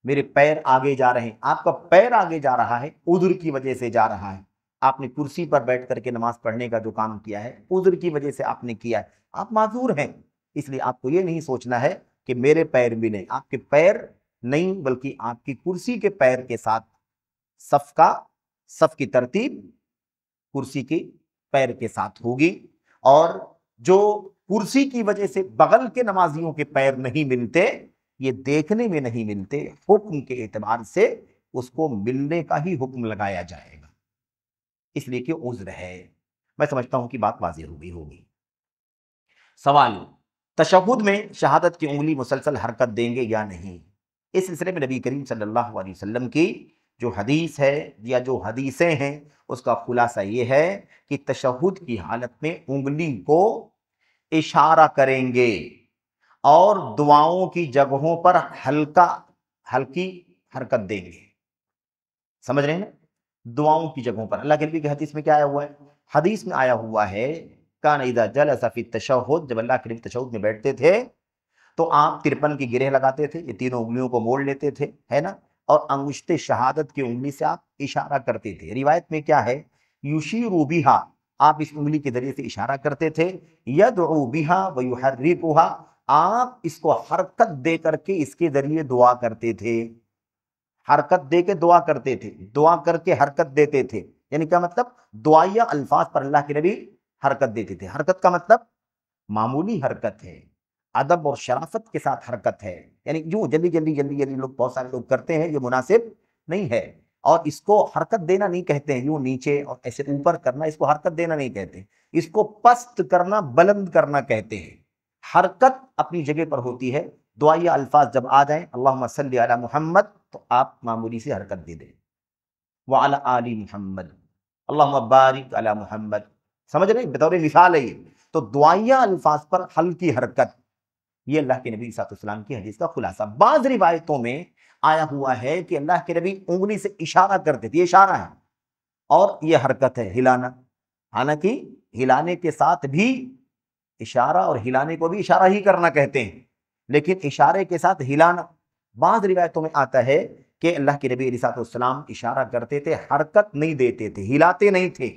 میرے پیر آگے جا رہے ہیں۔ آپ کا پیر آگے جا رہا ہے عذر کی وجہ سے جا رہا ہے، آپ نے کرسی پر بیٹھ کر کے نماز پڑھنے کا جو کام کیا ہے عذر کی وجہ سے آپ نے کیا ہے، آپ معذور ہیں۔ اس لیے آپ کو یہ نہیں سوچنا ہے کہ میرے پیر بھی نہیں، آپ کے پیر نہیں بلکہ آپ کی کرسی کے پیر کے ساتھ صف کی ترتیب کرسی کی پیر کے ساتھ ہوگی، اور جو کرسی کی وجہ سے بغل کے نمازیوں کے پیر نہیں ملتے، یہ دیکھنے میں نہیں ملتے، حکم کے اعتبار سے اس کو ملنے کا ہی حکم لگایا جائے گا، اس لیے کہ عذر ہے۔ میں سمجھتا ہوں کہ بات واضح ہوگی۔ سوال، تشہد میں شہادت کی انگلی مسلسل حرکت دیں گے یا نہیں؟ اس سلسلے میں نبی کریم صلی اللہ علیہ وسلم کی جو حدیث ہے یا جو حدیثیں ہیں اس کا خلاصہ یہ ہے کہ تشہد کی حالت میں انگلی کو اشارہ کریں گے اور دعاؤں کی جگہوں پر ہلکی حرکت دیں گے۔ سمجھ رہے ہیں نا؟ دعاؤں کی جگہوں پر اللہ کے نبی کی حدیث میں کیا آیا ہوا ہے؟ حدیث میں آیا ہوا ہے کان اذا جلس فی التشہد، جب اللہ کے نبی تشہد میں بیٹھتے تھے تو آپ 53 کی گرہ لگاتے تھے، یہ تینوں انگلیوں کو موڑ لیتے تھے، ہے نا، اور انگشت شہادت کی انگلی سے آپ اشارہ کرتے تھے۔ روایت میں کیا ہے؟ یشیر بہا، آپ اس انگلی کے ذریعے سے اشارہ کرتے تھے، یدعو بہا ویحرکھا، آپ اس کو حرکت دے کر کے اس کے ذریعے دعا کرتے تھے، حرکت دے کے دعا کرتے تھے، دعا کر کے حرکت دیتے تھے۔ یعنی کیا مطلب؟ دعائیہ الفاظ پر اللہ کے نبی حرکت دیتے تھے۔ حرکت کا مطلب معمولی حرکت ہے، ادب اور شرافت کے ساتھ حرکت ہے، یعنی جو جلدی لوگ بہت سارے لوگ کرتے ہیں، یہ مناسب نہیں ہے، اور اس کو حرکت دینا نہیں کہتے ہیں، یوں نیچے اور ایسے اوپر کرنا اس کو حرکت دینا نہیں کہتے، اس کو پست کرنا، بلند کرنا کہتے ہیں۔ حرکت اپنی جگہ پر ہوتی ہے، دعائیہ الفاظ جب آ جائیں اللہم صلی علی محمد تو آپ معمولی سے حرکت دے دیں، وعلی آل محمد اللہم بارک علی محمد، سمجھ رہے ہیں؟ بطور مثال ہے یہ۔ تو دعائیہ الفاظ پر ہلکی حرکت، یہ اللہ کے نبی صلی اللہ علیہ وسلم کی حدیث کا خلاصہ۔ بعض روایتوں میں آیا ہوا ہے کہ اللہ کے نبی انگلی سے اشارہ کرتے تھے، یہ اشارہ ہے اور یہ حرکت ہے، ہلانا، حالانکہ ہلانے کے ساتھ بھی اشارہ اور ہلانے کو بھی اشارہ ہی کرنا کہتے ہیں، لیکن اشارے کے ساتھ ہلانا، بعض روایتوں میں آتا ہے کہ اللہ کے نبی علیہ السلام اشارہ کرتے تھے، حرکت نہیں دیتے تھے، ہلاتے نہیں تھے۔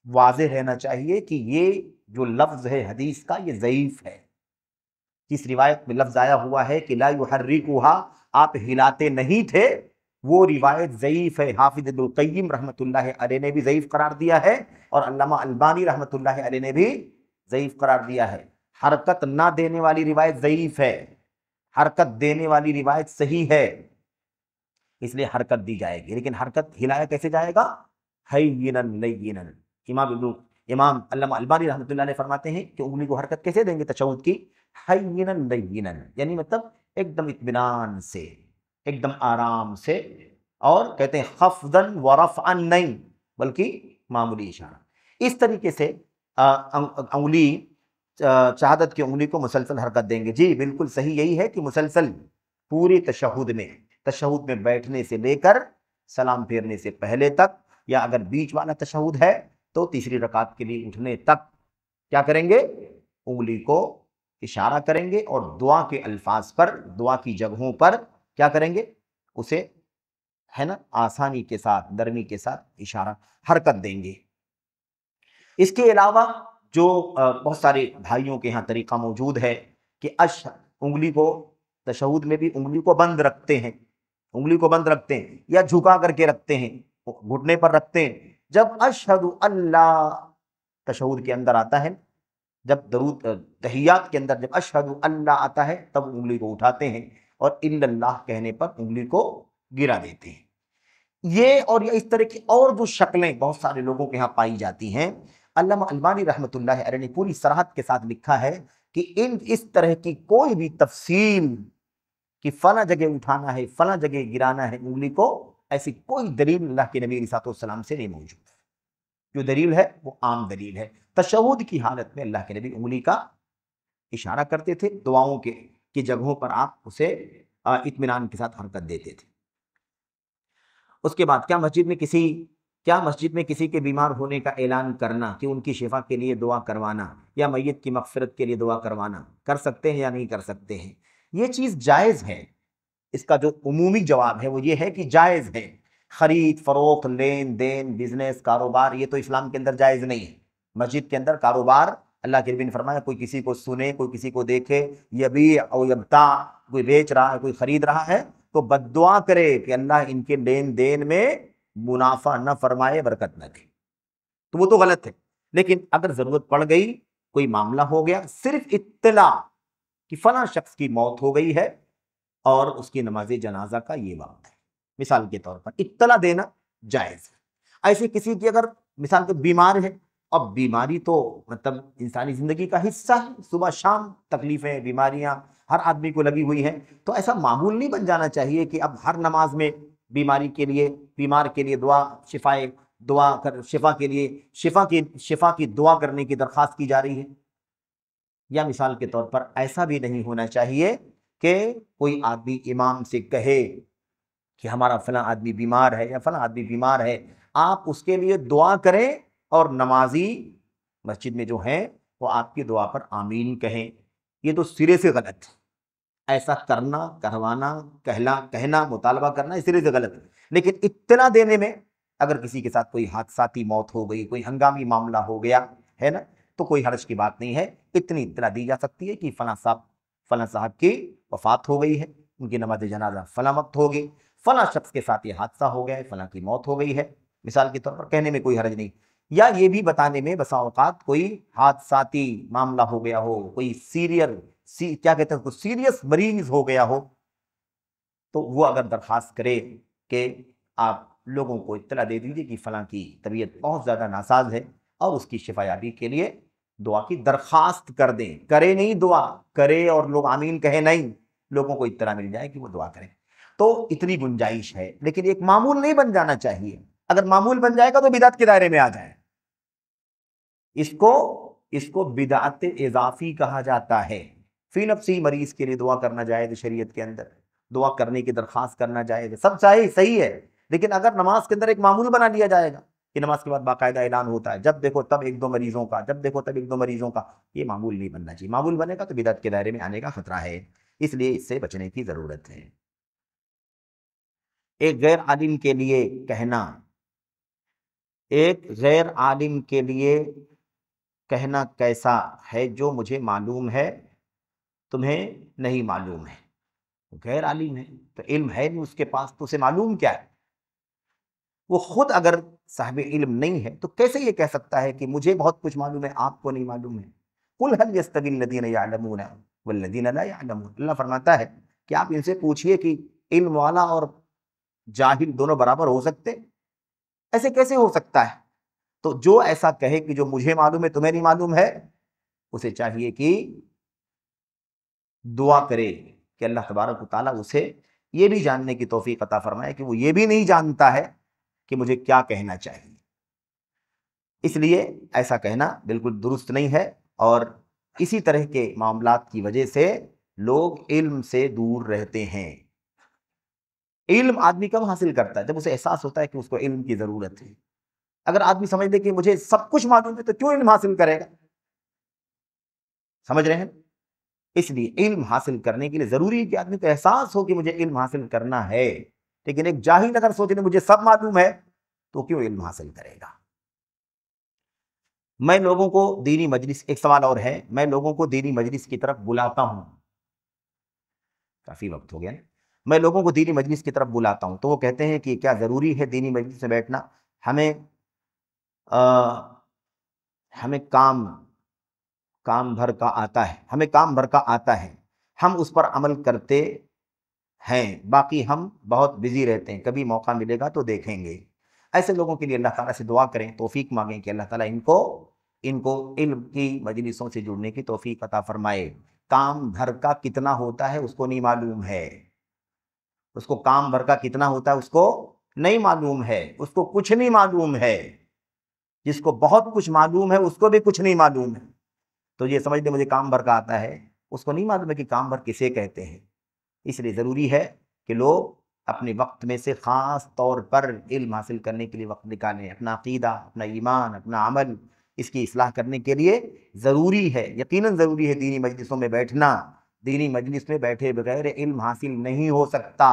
واضح رہنا چاہیے کہ یہ جو لفظ ہے حدیث کا یہ ضعیف ہے۔ جس روایت میں لفظ آیا ہوا ہے کہ لا یحرکھا، آپ ہلاتے نہیں تھے، وہ روایت ضعیف ہے۔ حافظ ابن القیم رحمۃ اللہ علیہ نے بھی ضعیف قرار دیا ہے، اور علامہ البانی رحمۃ اللہ علیہ نے بھی ضعیف قرار دیا ہے۔ حرکت نہ دینے والی روایت ضعیف ہے، حرکت دینے والی روایت صحیح ہے، اس لیے حرکت دی جائے گی، لیکن حرکت ہلایا کیسے جائے گا؟ ہینن لینن۔ امام علامہ البانی رحمۃ اللہ علیہ فرماتے ہیں کہ انگلی کو حرکت کیسے دیں گے تشہد کی؟ ہینن لینن، یعنی مطلب ایک دم اطمینان سے، ایک دم آرام سے، اور کہتے ہیں خفضاً ورفعاً نہیں بلکہ معمولی اشارہ۔ اس طریقے سے انگلی، شہادت کی انگلی کو مسلسل حرکت دیں گے۔ جی بالکل صحیح یہی ہے کہ مسلسل پوری تشہد میں بیٹھنے سے لے کر سلام پھیرنے سے پہلے تک، یا اگر بیچ والا تشہد ہے تو تیسری رکعت کے لیے اٹھنے تک کیا کریں گے؟ انگلی کو اشارہ کریں گے، اور دعا کے الفاظ پر، دعا کی جگہوں پر کیا کریں گے؟ اسے ہے نا آسانی کے ساتھ، نرمی کے ساتھ اشارہ، حرکت دیں گے۔ اس کے علاوہ جو بہت سارے بھائیوں کے ہاں طریقہ موجود ہے کہ انگلی کو تشہد میں بھی انگلی کو بند رکھتے ہیں، انگلی کو بند رکھتے ہیں یا جھکا کر کے رکھتے ہیں، گھٹنے پر رکھتے ہیں۔ جب اشہد اللہ تشہد کے اندر آتا ہے جب درود تحیات کے اندر جب اشہد اللہ آتا ہے تب انگلی کو اٹھاتے ہیں، اور الا اللہ کہنے پر انگلی کو گرا دیتے ہیں۔ یہ اور یہ اس طرح کی اور جو شکلیں بہت سارے لوگوں کے ہاں پائی جاتی ہیں، علامہ البانی رحمۃ اللہ علیہ نے پوری صراحت کے ساتھ لکھا ہے کہ اس طرح کی کوئی بھی تفصیل کہ فلاں جگہ اٹھانا ہے، فلاں جگہ گرانا ہے انگلی کو، ایسی کوئی دلیل اللہ کے نبی علیہ السلام سے نہیں موجود ہے۔ جو دلیل ہے وہ عام دلیل ہے۔ تشہد کی حالت میں اللہ کے نبی انگلی کا اشارہ کرتے تھے، دعاؤں کی جگہوں پر آپ اسے اطمینان کے ساتھ حرکت دیتے تھے۔ اس کے بعد کیا مسجد میں کسی کے بیمار ہونے کا اعلان کرنا کہ ان کی شفا کے لیے دعا کروانا یا میت کی مغفرت کے لیے دعا کروانا کر سکتے ہیں یا نہیں کر سکتے ہیں؟ یہ چیز جائز ہے۔ اس کا جو عمومی جواب ہے وہ یہ ہے کہ جائز ہے۔ خرید فروخت، لین دین، بزنس، کاروبار، یہ تو اسلام کے اندر جائز نہیں ہے۔ مسجد کے اندر کاروبار، اللہ کے نبی نے فرمایا کوئی کسی کو سنے، کوئی کسی کو دیکھے، یبیع او یبتاع، کوئی بیچ رہا ہے، کوئی خرید رہا ہے، تو بد دعا کرے کہ اللہ ان کے لین دین میں منافع نہ فرمائے، برکت نہ دے، تو وہ تو غلط ہے۔ لیکن اگر ضرورت پڑ گئی، کوئی معاملہ ہو گیا، صرف اطلاع کہ فلاں شخص کی موت ہو گئی ہے اور اس کی نماز جنازہ کا یہ وقت ہے، مثال کے طور پر اطلاع دینا جائز ہے۔ ایسے کسی کی اگر مثال کے بیمار ہے، اب بیماری تو مطلب انسانی زندگی کا حصہ ہے، صبح شام تکلیفیں، بیماریاں ہر آدمی کو لگی ہوئی ہیں، تو ایسا معمول نہیں بن جانا چاہیے کہ اب ہر نماز میں بیماری کے لیے، بیمار کے لیے شفا کی دعا کرنے کی درخواست کی جا رہی ہے۔ یا مثال کے طور پر ایسا بھی نہیں ہونا چاہیے کہ کوئی آدمی امام سے کہے کہ ہمارا فلاں آدمی بیمار ہے یا فلاں آدمی بیمار ہے، آپ اس کے لیے دعا کریں اور نمازی مسجد میں جو ہیں وہ آپ کی دعا پر آمین کہیں۔ یہ تو سرے سے غلط ہے۔ ایسا کرنا، کروانا، کہنا، مطالبہ کرنا اس سرے سے غلط ہے۔ لیکن اطلاع دینے میں اگر کسی کے ساتھ کوئی حادثاتی موت ہو گئی، کوئی ہنگامی معاملہ ہو گیا ہے نا، تو کوئی حرج کی بات نہیں ہے۔ اتنی اطلاع دی جا سکتی ہے کہ فلاں صاحب کی وفات ہو گئی ہے، ان کی نماز جنازہ فلاں وقت ہوگی، فلاں شخص کے ساتھ یہ حادثہ ہو گیا ہے، فلاں کی موت ہو گئی ہے، مثال کے طور پر کہنے میں کوئی حرج نہیں۔ یا یہ بھی بتانے میں بسا اوقات کوئی حادثاتی معاملہ ہو گیا ہو، کوئی سیریس مریض ہو گیا ہو، تو وہ اگر درخواست کرے کہ آپ لوگوں کو اطلاع دے دیجیے کہ فلاں کی طبیعت بہت زیادہ ناساز ہے اور اس کی شفا یابی کے لیے دعا کی درخواست کر دیں، کرے نہیں دعا کرے اور لوگ آمین کہیں نہیں، لوگوں کو اطلاع مل جائے کہ وہ دعا کریں، تو اتنی گنجائش ہے۔ لیکن ایک معمول نہیں بن جانا چاہیے۔ اگر معمول بن جائے گا تو بدعت کے دائرے میں آ جائے۔ اس کو بدعت اضافی کہا جاتا ہے۔ فی نفسی مریض کے لیے دعا کرنا جائز، شریعت کے اندر دعا کرنے کی درخواست کرنا جائز، سب صحیح ہے۔ لیکن اگر نماز کے اندر ایک معمول بنا لیا جائے گا کہ نماز کے بعد باقاعدہ اعلان ہوتا ہے، جب دیکھو تب ایک دو مریضوں کا، جب دیکھو تب ایک دو مریضوں کا، یہ معمول نہیں بننا چاہیے۔ معمول بنے گا تو بدعت کے دائرے میں آنے کا خطرہ ہے، اس لیے اس سے بچنے کی ضرورت ہے۔ ایک غیر عالم کے لیے کہنا کیسا ہے جو مجھے معلوم ہے تمہیں نہیں معلوم ہے؟ غیر عالم ہے تو علم ہے نہیں اس کے پاس، تو اسے معلوم کیا ہے؟ وہ خود اگر صاحب علم نہیں ہے تو کیسے یہ کہہ سکتا ہے کہ مجھے بہت کچھ معلوم ہے، آپ کو نہیں معلوم ہے؟ قل هل يستوي الذين يعلمون والذين لا يعلمون، اللہ فرماتا ہے کہ آپ ان سے پوچھئے کہ علم والا اور جاہل دونوں برابر ہو سکتے؟ ایسے کیسے ہو سکتا ہے؟ تو جو ایسا کہے کہ جو مجھے معلوم ہے تمہیں نہیں معلوم ہے، اسے چاہیے کہ دعا کرے کہ اللہ تبارک و تعالیٰ اسے یہ بھی جاننے کی توفیق عطا فرمائے کہ وہ یہ بھی نہیں جانتا ہے کہ مجھے کیا کہنا چاہیے۔ اس لیے ایسا کہنا بالکل درست نہیں ہے، اور اسی طرح کے معاملات کی وجہ سے لوگ علم سے دور رہتے ہیں۔ علم آدمی کب حاصل کرتا ہے؟ جب اسے احساس ہوتا ہے کہ اس کو علم کی ضرورت ہے۔ اگر آدمی سمجھ لے کہ مجھے سب کچھ معلوم ہے تو کیوں علم حاصل کرے گا؟ سمجھ رہے ہیں؟ اس لیے علم حاصل کرنے کے لیے ضروری ہے کہ آدمی کو احساس ہو کہ مجھے علم حاصل کرنا ہے۔ لیکن ایک جاہل اگر سوچے مجھے سب معلوم ہے تو کیوں علم حاصل کرے گا؟ میں لوگوں کو دینی مجلس، ایک سوال اور ہے، میں لوگوں کو دینی مجلس کی طرف بلاتا ہوں، کافی وقت ہو گیا نا، میں لوگوں کو دینی مجلس کی طرف بلاتا ہوں تو وہ کہتے ہیں کہ کیا ضروری ہے دینی مجلس میں بیٹھنا؟ ہمیں کام کام بھر کا آتا ہے، ہمیں کام بھر کا آتا ہے، ہم اس پر عمل کرتے ہیں، باقی ہم بہت بزی رہتے ہیں، کبھی موقع ملے گا تو دیکھیں گے۔ ایسے لوگوں کے لیے اللہ تعالیٰ سے دعا کریں، توفیق مانگیں کہ اللہ تعالیٰ ان کو علم کی مجلسوں سے جڑنے کی توفیق عطا فرمائے۔ کام بھر کا کتنا ہوتا ہے اس کو نہیں معلوم ہے، اس کو کام بھر کا کتنا ہوتا ہے اس کو نہیں معلوم ہے، اس کو کچھ نہیں معلوم ہے۔ جس کو بہت کچھ معلوم ہے اس کو بھی کچھ نہیں معلوم ہے۔ تو یہ سمجھ لیں مجھے کام بھر کا آتا ہے، اس کو نہیں معلوم ہے کہ کام بھر کسے کہتے ہیں۔ اس لیے ضروری ہے کہ لوگ اپنے وقت میں سے خاص طور پر علم حاصل کرنے کے لیے وقت نکالیں، اپنا عقیدہ، اپنا ایمان، اپنا عمل، اس کی اصلاح کرنے کے لیے ضروری ہے، یقیناً ضروری ہے دینی مجلسوں میں بیٹھنا۔ دینی مجلس میں بیٹھے بغیر علم حاصل نہیں ہو سکتا۔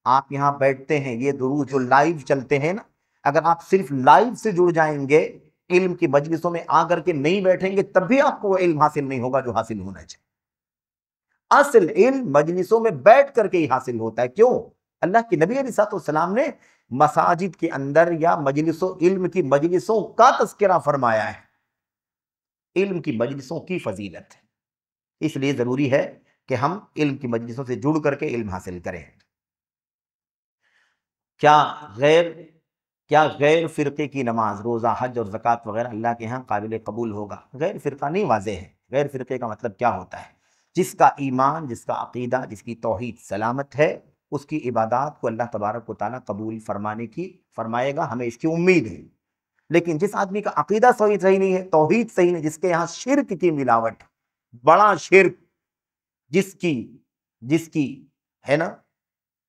آپ یہاں بیٹھتے ہیں، یہ دروس جو لائیو چلتے ہیں نا، اگر آپ صرف لائیو سے جڑ جائیں گے، علم کی مجلسوں میں آ کر کے نہیں بیٹھیں گے، تب بھی آپ کو وہ علم حاصل نہیں ہوگا جو حاصل ہونا چاہیے۔ اصل علم مجلسوں میں بیٹھ کر کے ہی حاصل ہوتا ہے۔ کیوں؟ اللہ کے نبی علیہ السلام نے مساجد کے اندر یا مجلسوں، علم کی مجلسوں کا تذکرہ فرمایا ہے۔ علم کی مجلسوں کی فضیلت ہے، اس لیے ضروری ہے کہ ہم علم کی مجلسوں سے جڑ کر کے علم حاصل کریں۔ کیا غیر فرقے کی نماز، روزہ، حج اور زکوٰۃ وغیرہ اللہ کے ہاں قابل قبول ہوگا؟ غیر فرقہ نہیں، واضح ہے۔ غیر فرقے کا مطلب کیا ہوتا ہے؟ جس کا ایمان، جس کا عقیدہ، جس کی توحید سلامت ہے، اس کی عبادات کو اللہ تبارک و تعالیٰ قبول فرمائے گا، ہمیں اس کی امید ہے۔ لیکن جس آدمی کا عقیدہ صحیح نہیں ہے، توحید صحیح نہیں، جس کے یہاں شرک کی ملاوٹ، بڑا شرک، جس کی ہے نا،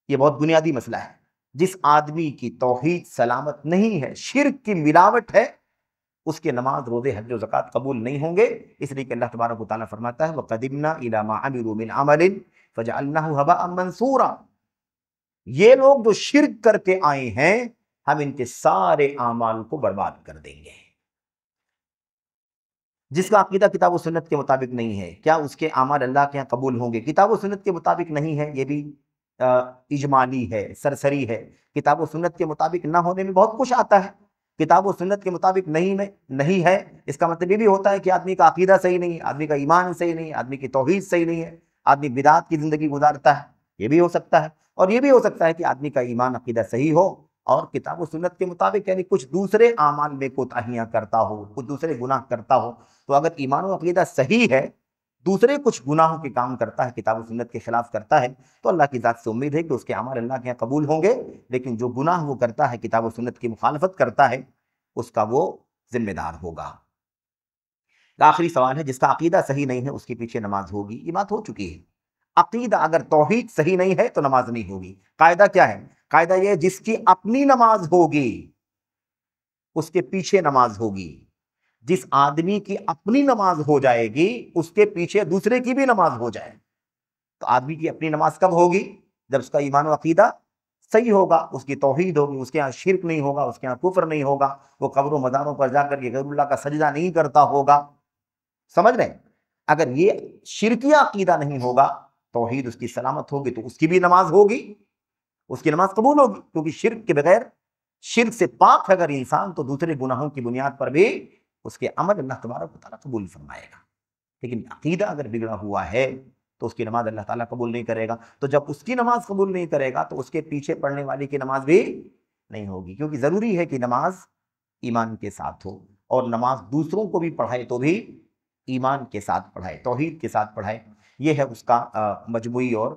یہ بہت بنیادی مسئلہ ہے، جس آدمی کی توحید سلامت نہیں ہے، شرک کی ملاوٹ ہے، اس کے نماز، روزے، حج و زکوٰۃ قبول نہیں ہوں گے۔ اس لیے کہ اللہ تبارک و تعالیٰ فرماتا ہے وَقَدِمْنَا إِلَىٰ مَا عَمِلُوا مِنْ عَمَلٍ فَجَعَلْنَاهُ هَبَاءً مَنْثُورًا۔ یہ لوگ جو شرک کر کے آئے ہیں، ہم ان کے سارے اعمال کو برباد کر دیں گے۔ جس کا عقیدہ کتاب و سنت کے مطابق نہیں ہے، کیا اس کے اعمال اللہ کے یہاں قبول ہوں گے؟ کتاب و سنت کے مطابق نہیں ہے، یہ بھی اجمالی ہے، سرسری ہے۔ کتاب و سنت کے مطابق نہ ہونے میں بہت کچھ آتا ہے۔ کتاب و سنت کے مطابق نہیں ہے، اس کا مطلب یہ بھی ہوتا ہے کہ آدمی کا عقیدہ صحیح نہیں، آدمی کا ایمان صحیح نہیں، آدمی کی توحید صحیح نہیں ہے، آدمی بدعات کی زندگی گزارتا ہے، یہ بھی ہو سکتا ہے۔ اور یہ بھی ہو سکتا ہے کہ آدمی کا ایمان، عقیدہ صحیح ہو اور کتاب و سنت کے مطابق یعنی کچھ دوسرے اعمال میں کوتاہیاں کرتا ہو، کچھ دوسرے گناہ کرتا ہو۔ تو اگر ایمان و عقیدہ صحیح ہے، دوسرے کچھ گناہوں کے کام کرتا ہے، کتاب و سنت کے خلاف کرتا ہے، تو اللہ کی ذات سے امید ہے کہ اس کے اعمال اللہ کے یہاں قبول ہوں گے۔ لیکن جو گناہ وہ کرتا ہے، کتاب و سنت کی مخالفت کرتا ہے، اس کا وہ ذمہ دار ہوگا۔ آخری سوال ہے، جس کا عقیدہ صحیح نہیں ہے اس کے پیچھے نماز ہوگی؟ یہ بات ہو چکی ہے۔ عقیدہ اگر توحید صحیح نہیں ہے تو نماز نہیں ہوگی۔ قاعدہ کیا ہے؟ قاعدہ یہ ہے جس کی اپنی نماز ہوگی اس کے پیچھے نماز ہوگی۔ جس آدمی کی اپنی نماز ہو جائے گی اس کے پیچھے دوسرے کی بھی نماز ہو جائے۔ تو آدمی کی اپنی نماز کب ہوگی؟ جب اس کا ایمان و عقیدہ صحیح ہوگا، اس کی توحید ہوگی، اس کے یہاں شرک نہیں ہوگا، اس کے یہاں کفر نہیں ہوگا، وہ قبر و مزاروں پر جا کر کے غیر اللہ کا سجدہ نہیں کرتا ہوگا۔ سمجھ رہے ہیں؟ اگر یہ شرکیہ عقیدہ نہیں ہوگا، توحید اس کی سلامت ہوگی، تو اس کی بھی نماز ہوگی، اس کی نماز قبول ہوگی، کیونکہ شرک کے بغیر، شرک سے پاک اگر انسان، تو دوسرے گناہوں کی بنیاد پر بھی اس کے عمل اللہ تبارک و تعالیٰ قبول فرمائے گا۔ لیکن عقیدہ اگر بگڑا ہوا ہے تو اس کی نماز اللہ تعالیٰ قبول نہیں کرے گا۔ تو جب اس کی نماز قبول نہیں کرے گا تو اس کے پیچھے پڑھنے والے کی نماز بھی نہیں ہوگی، کیونکہ ضروری ہے کہ نماز ایمان کے ساتھ ہو، اور نماز دوسروں کو بھی پڑھائے تو بھی ایمان کے ساتھ پڑھائے، توحید کے ساتھ پڑھائے۔ یہ ہے اس کا مجموعی اور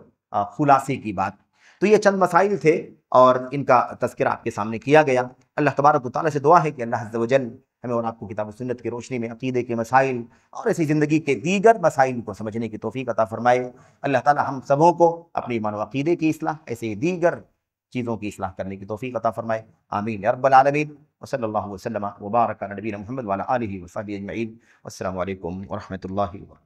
خلاصے کی بات۔ تو یہ چند مسائل تھے اور ان کا تذکرہ آپ کے سامنے کیا گیا۔ اللہ تبارک و تعالیٰ سے دعا ہے کہ اللہ عز و جل ہمیں اور آپ کو کتاب و سنت کی روشنی میں عقیدے کے مسائل اور ایسی زندگی کے دیگر مسائل کو سمجھنے کی توفیق عطا فرمائے۔ اللہ تعالیٰ ہم سبوں کو اپنے ایمان و عقیدے کی اصلاح، ایسے دیگر چیزوں کی اصلاح کرنے کی توفیق عطا فرمائے۔ آمین یا رب العالمین۔ وصلی اللہ وسلم وبارک علی نبینا محمد وعلی آلہ وصحبہ اجمعین۔ والسلام علیکم ورحمۃ اللہ وبرکاتہ۔